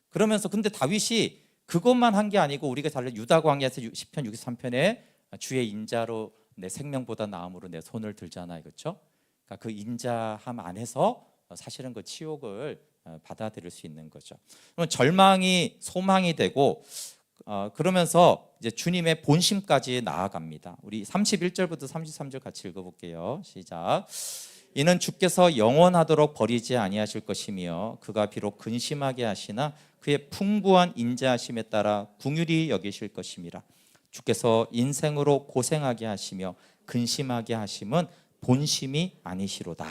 그러면서 근데 다윗이 그것만 한 게 아니고, 우리가 잘 유다 광야에서 시편 63편에 주의 인자로 내 생명보다 나음으로 내 손을 들잖아요. 그렇죠? 그러니까 그 인자함 안에서 사실은 그 치욕을 받아들일 수 있는 거죠. 그러면 절망이 소망이 되고, 그러면서 이제 주님의 본심까지 나아갑니다. 우리 31절부터 33절 같이 읽어볼게요. 시작. 이는 주께서 영원하도록 버리지 아니하실 것이며, 그가 비록 근심하게 하시나 그의 풍부한 인자하심에 따라 긍휼히 여기실 것임이라. 주께서 인생으로 고생하게 하시며 근심하게 하심은 본심이 아니시로다.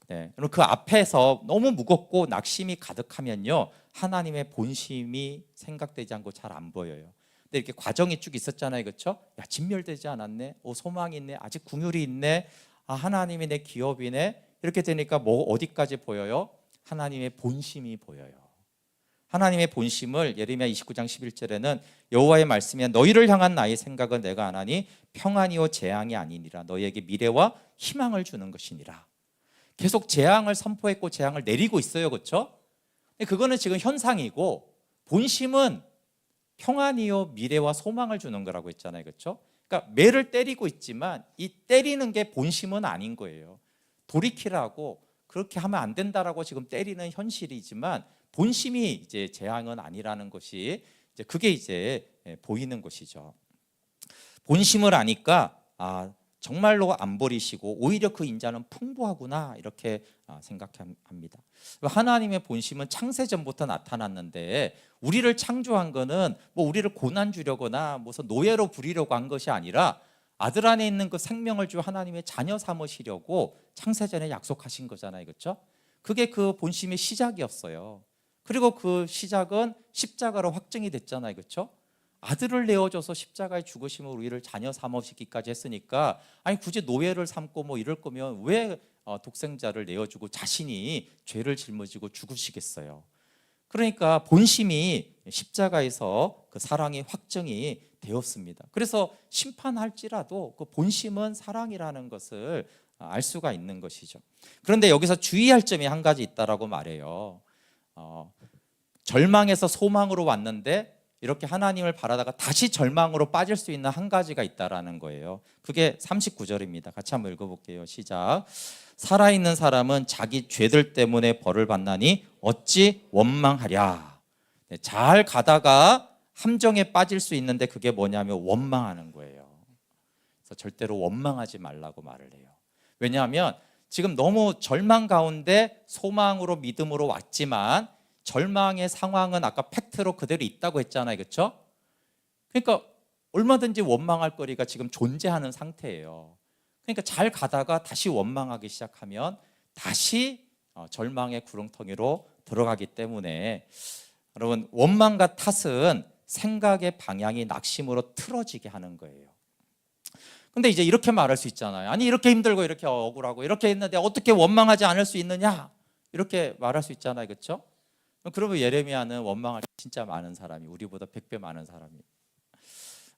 네, 그 앞에서 너무 무겁고 낙심이 가득하면요, 하나님의 본심이 생각되지 않고 잘 안 보여요. 근데 이렇게 과정이 쭉 있었잖아요. 그렇죠? 야, 진멸되지 않았네. 소망이 있네. 아직 긍휼이 있네. 하나님이 내 기업이네. 이렇게 되니까 뭐 어디까지 보여요? 하나님의 본심이 보여요. 하나님의 본심을 예레미야 29장 11절에는 여호와의 말씀이야 너희를 향한 나의 생각은 내가 아나니 평안이요 재앙이 아니니라. 너희에게 미래와 희망을 주는 것이니라. 계속 재앙을 선포했고 재앙을 내리고 있어요. 그렇죠? 그거는 지금 현상이고, 본심은 평안이요 미래와 소망을 주는 거라고 했잖아요. 그렇죠? 그러니까 매를 때리고 있지만 이 때리는 게 본심은 아닌 거예요. 돌이키라고, 그렇게 하면 안 된다라고 지금 때리는 현실이지만 본심이 이제 재앙은 아니라는 것이 이제 그게 이제 보이는 것이죠. 본심을 아니까 정말로 안 버리시고 오히려 그 인자는 풍부하구나, 이렇게 생각합니다. 하나님의 본심은 창세전부터 나타났는데, 우리를 창조한 거는 뭐 우리를 고난 주려거나 무슨 노예로 부리려고 한 것이 아니라 아들 안에 있는 그 생명을 주 하나님의 자녀 삼으시려고 창세전에 약속하신 거잖아요. 그렇죠? 그게 그 본심의 시작이었어요. 그리고 그 시작은 십자가로 확증이 됐잖아요. 그렇죠? 아들을 내어줘서 십자가에 죽으심으로 우리를 자녀 삼으시기까지 했으니까, 아니 굳이 노예를 삼고 뭐 이럴 거면 왜 독생자를 내어주고 자신이 죄를 짊어지고 죽으시겠어요. 그러니까 본심이 십자가에서 그 사랑이 확정이 되었습니다. 그래서 심판할지라도 그 본심은 사랑이라는 것을 알 수가 있는 것이죠. 그런데 여기서 주의할 점이 한 가지 있다라고 말해요. 절망에서 소망으로 왔는데 이렇게 하나님을 바라다가 다시 절망으로 빠질 수 있는 한 가지가 있다라는 거예요. 그게 39절입니다. 같이 한번 읽어볼게요. 시작. 살아있는 사람은 자기 죄들 때문에 벌을 받나니 어찌 원망하랴. 네, 잘 가다가 함정에 빠질 수 있는데 그게 뭐냐면 원망하는 거예요. 그래서 절대로 원망하지 말라고 말을 해요. 왜냐하면 지금 너무 절망 가운데 소망으로 믿음으로 왔지만 절망의 상황은 아까 팩트로 그대로 있다고 했잖아요. 그렇죠? 그러니까 얼마든지 원망할 거리가 지금 존재하는 상태예요. 그러니까 잘 가다가 다시 원망하기 시작하면 다시 절망의 구렁텅이로 들어가기 때문에 여러분, 원망과 탓은 생각의 방향이 낙심으로 틀어지게 하는 거예요. 근데 이제 이렇게 말할 수 있잖아요. 아니, 이렇게 힘들고 이렇게 억울하고 이렇게 했는데 어떻게 원망하지 않을 수 있느냐, 이렇게 말할 수 있잖아요. 그렇죠? 그러면 예레미야는 원망할 게 진짜 많은 사람이, 우리보다 100배 많은 사람이.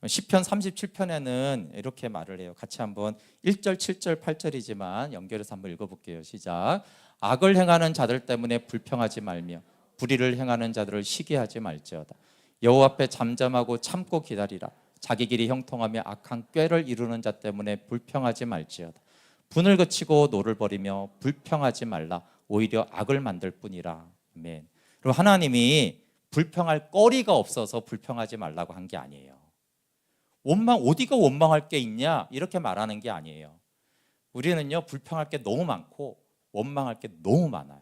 시편 37편에는 이렇게 말을 해요. 같이 한번 1절, 7절, 8절이지만 연결해서 한번 읽어볼게요. 시작. 악을 행하는 자들 때문에 불평하지 말며 불의를 행하는 자들을 시기하지 말지어다. 여호와 앞에 잠잠하고 참고 기다리라. 자기 길이 형통하며 악한 꾀를 이루는 자 때문에 불평하지 말지어다. 분을 그치고 노를 버리며 불평하지 말라. 오히려 악을 만들 뿐이라. 아멘. 그리고 하나님이 불평할 거리가 없어서 불평하지 말라고 한 게 아니에요. 어디가 원망할 게 있냐, 이렇게 말하는 게 아니에요. 우리는요, 불평할 게 너무 많고 원망할 게 너무 많아요.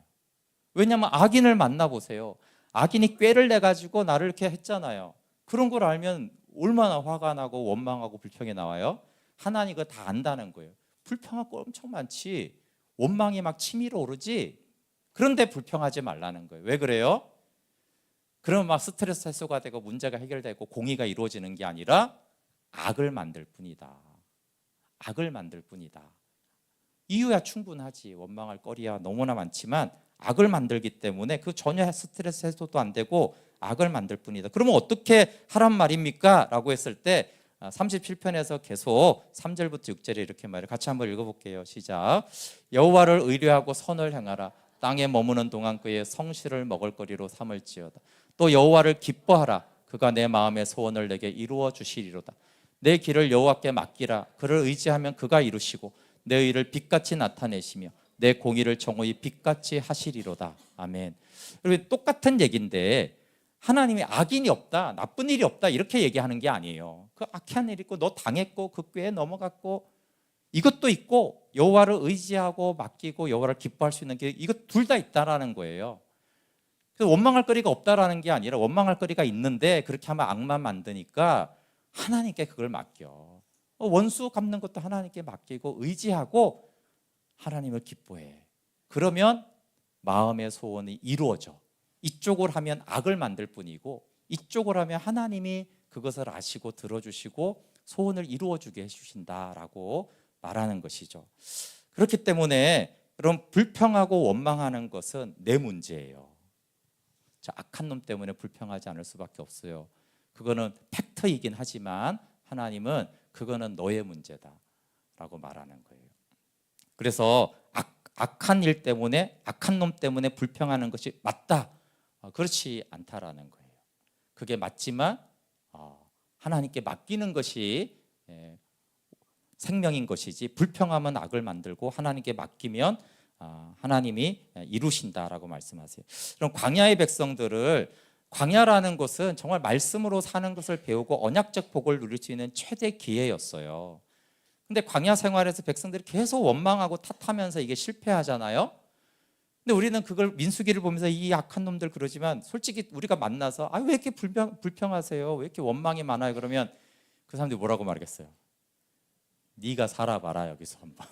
왜냐하면 악인을 만나보세요. 악인이 꾀를 내가지고 나를 이렇게 했잖아요. 그런 걸 알면 얼마나 화가 나고 원망하고 불평이 나와요. 하나님 그거 다 안다는 거예요. 불평할 거 엄청 많지, 원망이 막 치밀어 오르지. 그런데 불평하지 말라는 거예요. 왜 그래요? 그러면 막 스트레스 해소가 되고 문제가 해결되고 공의가 이루어지는 게 아니라 악을 만들 뿐이다. 악을 만들 뿐이다. 이유야 충분하지. 원망할 거리야 너무나 많지만 악을 만들기 때문에 그 전혀 스트레스 해소도 안 되고 악을 만들 뿐이다. 그러면 어떻게 하란 말입니까? 라고 했을 때 37편에서 계속 3절부터 6절에 이렇게 말해요. 같이 한번 읽어볼게요. 시작. 여호와를 의뢰하고 선을 행하라. 땅에 머무는 동안 그의 성실을 먹을거리로 삼을지어다. 또 여호와를 기뻐하라. 그가 내 마음의 소원을 내게 이루어 주시리로다. 내 길을 여호와께 맡기라. 그를 의지하면 그가 이루시고 내 의를 빛같이 나타내시며 내 공의를 정오히 빛같이 하시리로다. 아멘. 그리고 똑같은 얘기인데 하나님이 악인이 없다, 나쁜 일이 없다 이렇게 얘기하는 게 아니에요. 그 악한 일 있고 너 당했고 그 꾀에 넘어갔고 이것도 있고 여호와를 의지하고 맡기고 여호와를 기뻐할 수 있는 게 이거 둘 다 있다라는 거예요. 그래서 원망할 거리가 없다라는 게 아니라 원망할 거리가 있는데 그렇게 하면 악만 만드니까 하나님께 그걸 맡겨. 원수 갚는 것도 하나님께 맡기고 의지하고 하나님을 기뻐해. 그러면 마음의 소원이 이루어져. 이쪽을 하면 악을 만들 뿐이고 이쪽을 하면 하나님이 그것을 아시고 들어주시고 소원을 이루어주게 해주신다라고 말하는 것이죠. 그렇기 때문에 그럼 불평하고 원망하는 것은 내 문제예요. 저 악한 놈 때문에 불평하지 않을 수밖에 없어요. 그거는 팩트이긴 하지만 하나님은 그거는 너의 문제다라고 말하는 거예요. 그래서 악한 일 때문에 악한 놈 때문에 불평하는 것이 맞다, 그렇지 않다라는 거예요. 그게 맞지만 하나님께 맡기는 것이 생명인 것이지 불평하면 악을 만들고 하나님께 맡기면 하나님이 이루신다라고 말씀하세요. 그럼 광야의 백성들을, 광야라는 것은 정말 말씀으로 사는 것을 배우고 언약적 복을 누릴 수 있는 최대 기회였어요. 근데 광야 생활에서 백성들이 계속 원망하고 탓하면서 이게 실패하잖아요. 근데 우리는 그걸 민수기를 보면서 이 악한 놈들 그러지만 솔직히 우리가 만나서 왜 이렇게 불평하세요? 왜 이렇게 원망이 많아요? 그러면 그 사람들이 뭐라고 말하겠어요? 네가 살아봐라 여기서 한번.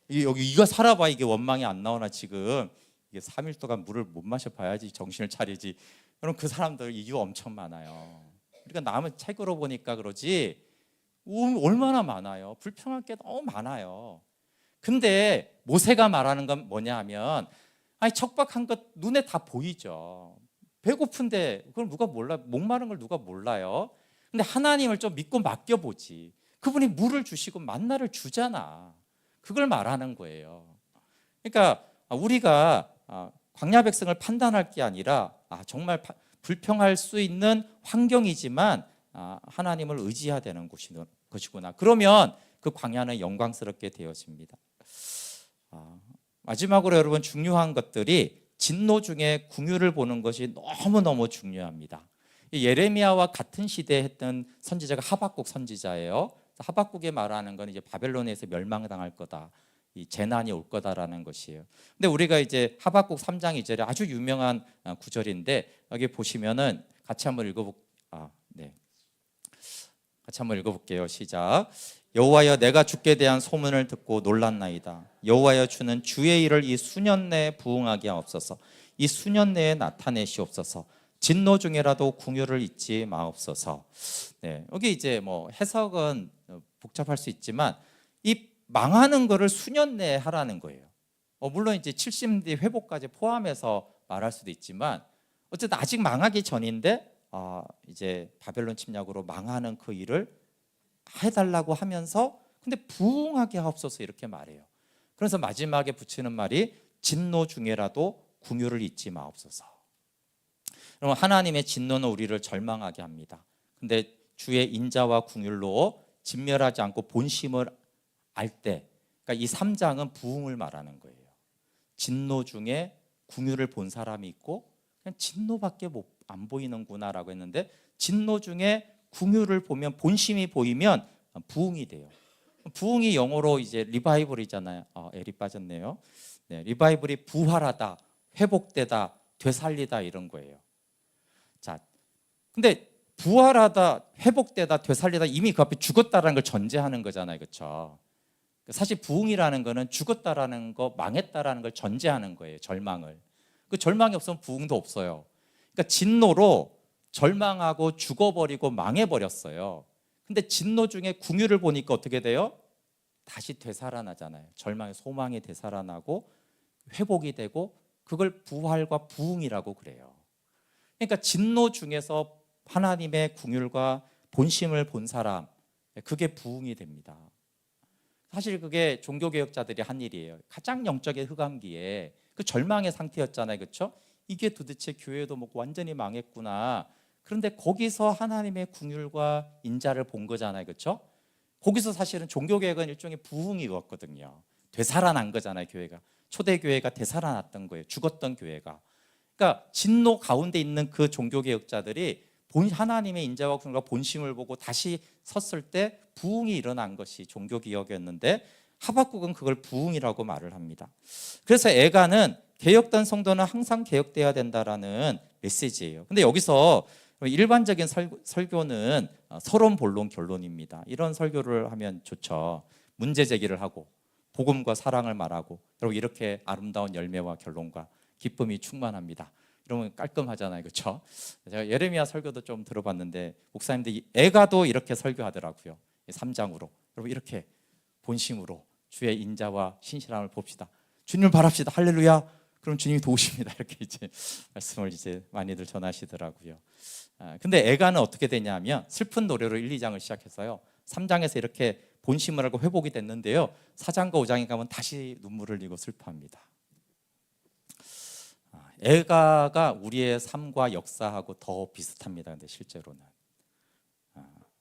이거 살아봐. 이게 원망이 안 나오나 지금. 이게 3일 동안 물을 못 마셔봐야지 정신을 차리지. 그럼 그 사람들 이유 엄청 많아요. 그러니까 남은 책으로 보니까 그러지 얼마나 많아요. 불평할 게 너무 많아요. 근데 모세가 말하는 건 뭐냐 하면 척박한 것 눈에 다 보이죠. 배고픈데 그걸 누가 몰라? 목마른 걸 누가 몰라요? 근데 하나님을 좀 믿고 맡겨보지. 그분이 물을 주시고 만나를 주잖아. 그걸 말하는 거예요. 그러니까 우리가 광야 백성을 판단할 게 아니라 정말 불평할 수 있는 환경이지만 하나님을 의지해야 되는 것이구나. 그러면 그 광야는 영광스럽게 되어집니다. 마지막으로 여러분, 중요한 것들이 진노 중에 궁유를 보는 것이 너무너무 중요합니다. 예레미야와 같은 시대에 했던 선지자가 하박국 선지자예요. 하박국이 말하는 건 이제 바벨론에서 멸망당할 거다, 이 재난이 올 거다라는 것이에요. 근데 우리가 이제 하박국 3장 2절에 아주 유명한 구절인데, 여기 보시면은 같이 한번 읽어볼게요. 시작. 여호와여, 내가 주께 대한 소문을 듣고 놀랐나이다. 여호와여, 주는 주의 일을 이 수년 내에 부응하게 하옵소서. 이 수년 내에 나타내시옵소서. 진노 중에라도 궁유를 잊지 마옵소서. 여기 이제 뭐 해석은 복잡할 수 있지만 이 망하는 거를 수년 내에 하라는 거예요. 물론 이제 70대 회복까지 포함해서 말할 수도 있지만 어쨌든 아직 망하기 전인데 이제 바벨론 침략으로 망하는 그 일을 해달라고 하면서 근데 부응하게 하옵소서 이렇게 말해요. 그래서 마지막에 붙이는 말이 진노 중에라도 궁유를 잊지 마옵소서. 그러면 하나님의 진노는 우리를 절망하게 합니다. 근데 주의 인자와 궁율로 진멸하지 않고 본심을 알 때, 그러니까 이 3장은 부흥을 말하는 거예요. 진노 중에 궁율을 본 사람이 있고 그냥 진노밖에 안 보이는구나라고 했는데, 진노 중에 궁율을 보면, 본심이 보이면 부흥이 돼요. 부흥이 영어로 이제 리바이벌이잖아요. L이 빠졌네요. 리바이벌이 부활하다, 회복되다, 되살리다 이런 거예요. 자, 근데 부활하다, 회복되다, 되살리다, 이미 그 앞에 죽었다라는 걸 전제하는 거잖아요, 그렇죠? 사실 부흥이라는 거는 죽었다라는 거, 망했다라는 걸 전제하는 거예요, 절망을. 그 절망이 없으면 부흥도 없어요. 그러니까 진노로 절망하고 죽어버리고 망해버렸어요. 근데 진노 중에 궁유를 보니까 어떻게 돼요? 다시 되살아나잖아요. 절망의 소망이 되살아나고 회복이 되고, 그걸 부활과 부흥이라고 그래요. 그러니까 진노 중에서 하나님의 궁율과 본심을 본 사람, 그게 부흥이 됩니다. 사실 그게 종교개혁자들이 한 일이에요. 가장 영적인 흑암기에 그 절망의 상태였잖아요, 그렇죠? 이게 도대체 교회도 뭐 완전히 망했구나. 그런데 거기서 하나님의 궁율과 인자를 본 거잖아요, 그렇죠? 거기서 사실은 종교개혁은 일종의 부흥이었거든요. 되살아난 거잖아요, 교회가. 초대교회가 되살아났던 거예요, 죽었던 교회가. 그러니까 진노 가운데 있는 그 종교개혁자들이 하나님의 인자와 궁율과 본심을 보고 다시 섰을 때 부흥이 일어난 것이 종교개혁이었는데, 하박국은 그걸 부흥이라고 말을 합니다. 그래서 애가는 개혁된 성도는 항상 개혁돼야 된다라는 메시지예요. 근데 여기서 일반적인 설교는 서론, 본론, 결론입니다. 이런 설교를 하면 좋죠. 문제 제기를 하고 복음과 사랑을 말하고, 여러분 이렇게 아름다운 열매와 결론과 기쁨이 충만합니다. 이러면 깔끔하잖아요, 그렇죠? 제가 예레미야 설교도 좀 들어봤는데 목사님들이 애가도 이렇게 설교하더라고요. 3장으로 여러분 이렇게 본심으로 주의 인자와 신실함을 봅시다. 주님을 바랍시다. 할렐루야. 그럼 주님이 도우십니다. 이렇게 이제 말씀을 이제 많이들 전하시더라고요. 근데 애가는 어떻게 되냐면 슬픈 노래로 1, 2장을 시작해서요. 3장에서 이렇게 본심을 하고 회복이 됐는데요. 4장과 5장에 가면 다시 눈물을 흘리고 슬퍼합니다. 애가가 우리의 삶과 역사하고 더 비슷합니다. 근데 실제로는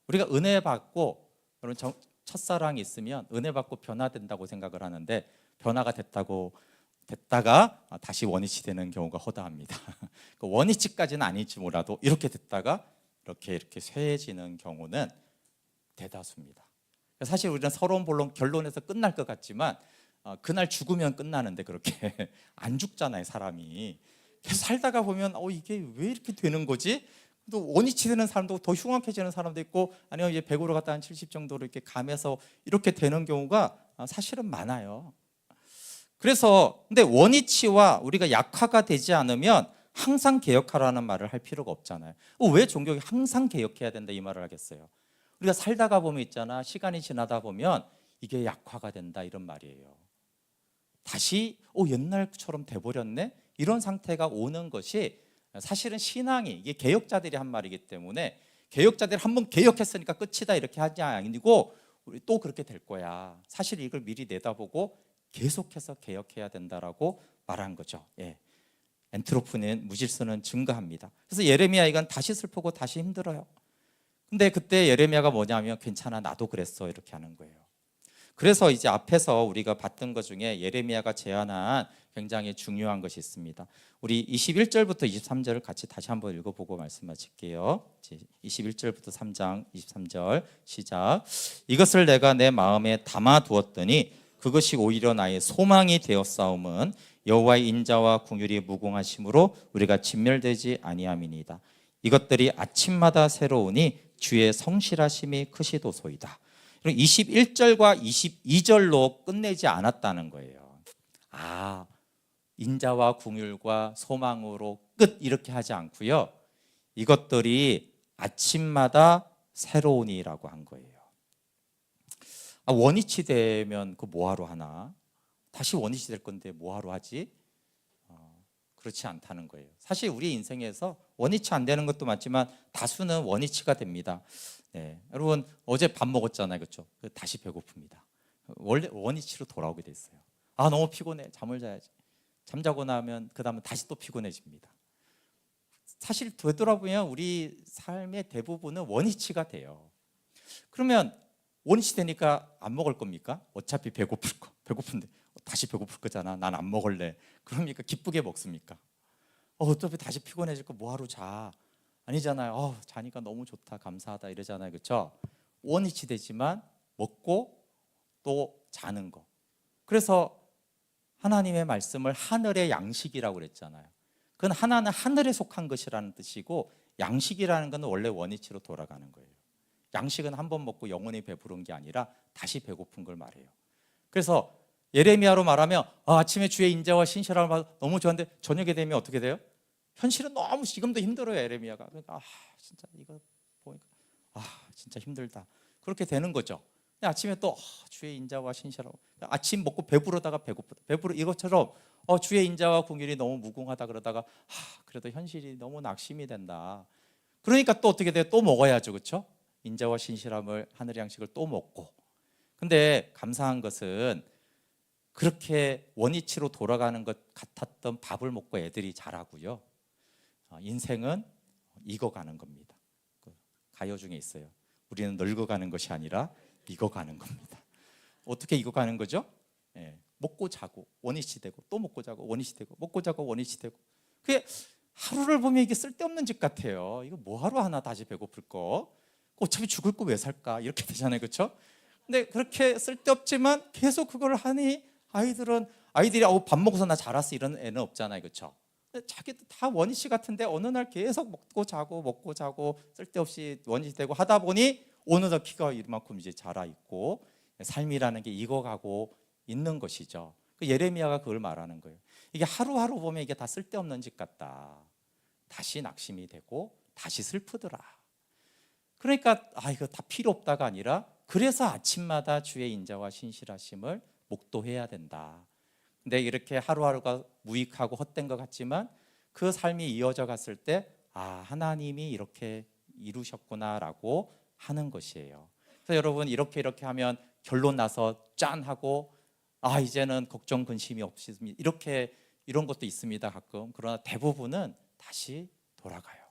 우리가 은혜 받고, 여러분 첫사랑이 있으면 은혜 받고 변화된다고 생각을 하는데, 변화가 됐다가 다시 원위치 되는 경우가 허다합니다. 그 원위치까지는 아닐지 몰라도 이렇게 됐다가 이렇게 쇠해지는 경우는 대다수입니다. 사실 우리는 서론, 본론, 결론에서 끝날 것 같지만 그날 죽으면 끝나는데 그렇게 안 죽잖아요, 사람이. 계속 살다가 보면 이게 왜 이렇게 되는 거지? 또 원위치 되는 사람도, 더 흉악해지는 사람도 있고, 아니면 이제 100으로 갔다 한 70 정도로 이렇게 감해서 이렇게 되는 경우가 사실은 많아요. 그래서 근데 원위치와 우리가 약화가 되지 않으면 항상 개혁하라는 말을 할 필요가 없잖아요. 왜 종교가 항상 개혁해야 된다 이 말을 하겠어요? 우리가 살다가 보면 있잖아, 시간이 지나다 보면 이게 약화가 된다 이런 말이에요. 다시 옛날처럼 돼버렸네? 이런 상태가 오는 것이 사실은 신앙이, 이게 개혁자들이 한 말이기 때문에, 개혁자들이 한번 개혁했으니까 끝이다 이렇게 하지 아니고 우리 또 그렇게 될 거야. 사실 이걸 미리 내다보고 계속해서 개혁해야 된다라고 말한 거죠. 엔트로피는 무질서는 증가합니다. 그래서 예레미야 이건 다시 슬프고 다시 힘들어요. 근데 그때 예레미야가 뭐냐면 괜찮아 나도 그랬어 이렇게 하는 거예요. 그래서 이제 앞에서 우리가 봤던 것 중에 예레미야가 제안한 굉장히 중요한 것이 있습니다. 우리 21절부터 23절을 같이 다시 한번 읽어보고 말씀 마칠게요. 21절부터 3장 23절 시작. 이것을 내가 내 마음에 담아두었더니 그것이 오히려 나의 소망이 되었사옴은 여호와의 인자와 긍휼이 무궁하심으로 우리가 진멸되지 아니함이니이다. 이것들이 아침마다 새로우니 주의 성실하심이 크시도소이다. 21절과 22절로 끝내지 않았다는 거예요. 인자와 긍휼과 소망으로 끝 이렇게 하지 않고요. 이것들이 아침마다 새로우니라고 한 거예요. 원위치 되면 그 뭐하러 하나? 다시 원위치 될 건데 뭐하러 하지? 그렇지 않다는 거예요. 사실 우리 인생에서 원위치 안 되는 것도 맞지만 다수는 원위치가 됩니다. 네, 여러분 어제 밥 먹었잖아요, 그렇죠? 다시 배고픕니다. 원래 원위치로 돌아오게 됐어요. 너무 피곤해, 잠을 자야지. 잠자고 나면 그 다음은 다시 또 피곤해집니다. 사실 되돌아보면 우리 삶의 대부분은 원위치가 돼요. 그러면 원위치 되니까 안 먹을 겁니까? 어차피 배고픈데 다시 배고플 거잖아. 난 안 먹을래. 그러니까 기쁘게 먹습니까? 어차피 다시 피곤해질 거 뭐하러 자? 아니잖아요. 자니까 너무 좋다, 감사하다 이러잖아요, 그렇죠? 원위치 되지만 먹고 또 자는 거. 그래서 하나님의 말씀을 하늘의 양식이라고 그랬잖아요. 그건 하나는 하늘에 속한 것이라는 뜻이고 양식이라는 건 원래 원위치로 돌아가는 거예요. 양식은 한 번 먹고 영원히 배부른 게 아니라 다시 배고픈 걸 말해요. 그래서 예레미야로 말하면 아침에 주의 인자와 신실함을 너무 좋아하는데 저녁에 되면 어떻게 돼요? 현실은 너무 지금도 힘들어요, 예레미야가. 그러니까 진짜 이거 보니까 진짜 힘들다. 그렇게 되는 거죠. 아침에 또 주의 인자와 신실함. 아침 먹고 배부르다가 배고프다. 이것처럼 주의 인자와 긍휼이 너무 무궁하다 그러다가 그래도 현실이 너무 낙심이 된다. 그러니까 또 어떻게 돼요? 또 먹어야죠, 그렇죠? 인자와 신실함을 하늘의 양식을 또 먹고. 근데 감사한 것은 그렇게 원위치로 돌아가는 것 같았던 밥을 먹고 애들이 자라고요. 인생은 익어가는 겁니다. 가요 중에 있어요. 우리는 늙어가는 것이 아니라 익어가는 겁니다. 어떻게 익어가는 거죠? 먹고 자고 원위치 되고 또 먹고 자고 원위치 되고 먹고 자고 원위치 되고. 그게 하루를 보면 이게 쓸데없는 짓 같아요. 이거 뭐하러 하나 다시 배고플 거. 어차피 죽을 거 왜 살까 이렇게 되잖아요, 그렇죠? 근데 그렇게 쓸데없지만 계속 그걸 하니 아이들이 밥 먹어서 나 자랐어 이런 애는 없잖아요, 그렇죠? 자기도 다 원위치 같은데 어느 날 계속 먹고 자고 쓸데없이 원위치 되고 하다 보니 어느덧 키가 이만큼 이제 자라 있고 삶이라는 게 익어가고 있는 것이죠. 예레미야가 그걸 말하는 거예요. 이게 하루하루 보면 이게 다 쓸데없는 짓 같다. 다시 낙심이 되고 다시 슬프더라. 그러니까 이거 다 필요 없다가 아니라 그래서 아침마다 주의 인자와 신실하심을 목도해야 된다. 근데 이렇게 하루하루가 무익하고 헛된 것 같지만 그 삶이 이어져 갔을 때 하나님이 이렇게 이루셨구나라고 하는 것이에요. 그래서 여러분 이렇게 하면 결론 나서 짠 하고 이제는 걱정 근심이 없습니다. 이런 것도 있습니다, 가끔. 그러나 대부분은 다시 돌아가요.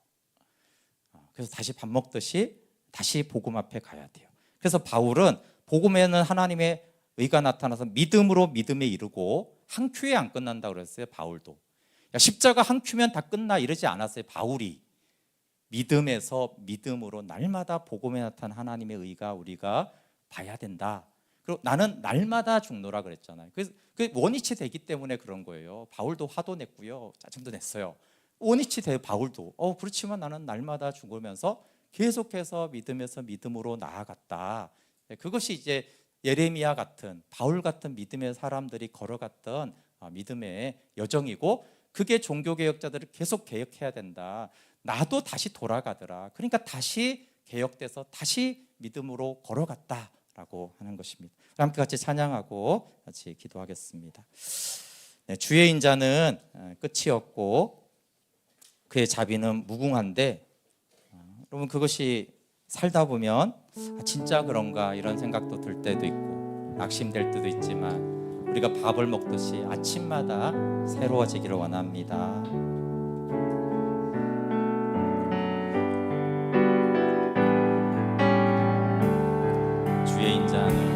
그래서 다시 밥 먹듯이 다시 복음 앞에 가야 돼요. 그래서 바울은 복음에는 하나님의 의가 나타나서 믿음으로 믿음에 이르고 한 큐에 안 끝난다고 그랬어요, 바울도. 십자가 한 큐면 다 끝나 이러지 않았어요, 바울이. 믿음에서 믿음으로 날마다 복음에 나타난 하나님의 의가 우리가 봐야 된다. 그리고 나는 날마다 죽노라 그랬잖아요. 그래서 그 원위치 되기 때문에 그런 거예요. 바울도 화도 냈고요, 짜증도 냈어요. 원위치 돼요, 바울도. 그렇지만 나는 날마다 죽으면서 계속해서 믿음에서 믿음으로 나아갔다. 그것이 이제 예레미야 같은 바울 같은 믿음의 사람들이 걸어갔던 믿음의 여정이고 그게 종교개혁자들을 계속 개혁해야 된다. 나도 다시 돌아가더라. 그러니까 다시 개혁돼서 다시 믿음으로 걸어갔다라고 하는 것입니다. 함께 같이 찬양하고 같이 기도하겠습니다. 주의 인자는 끝이 없고 그의 자비는 무궁한데 여러분 그것이 살다 보면 진짜 그런가 이런 생각도 들 때도 있고 낙심될 때도 있지만 우리가 밥을 먹듯이 아침마다 새로워지기를 원합니다.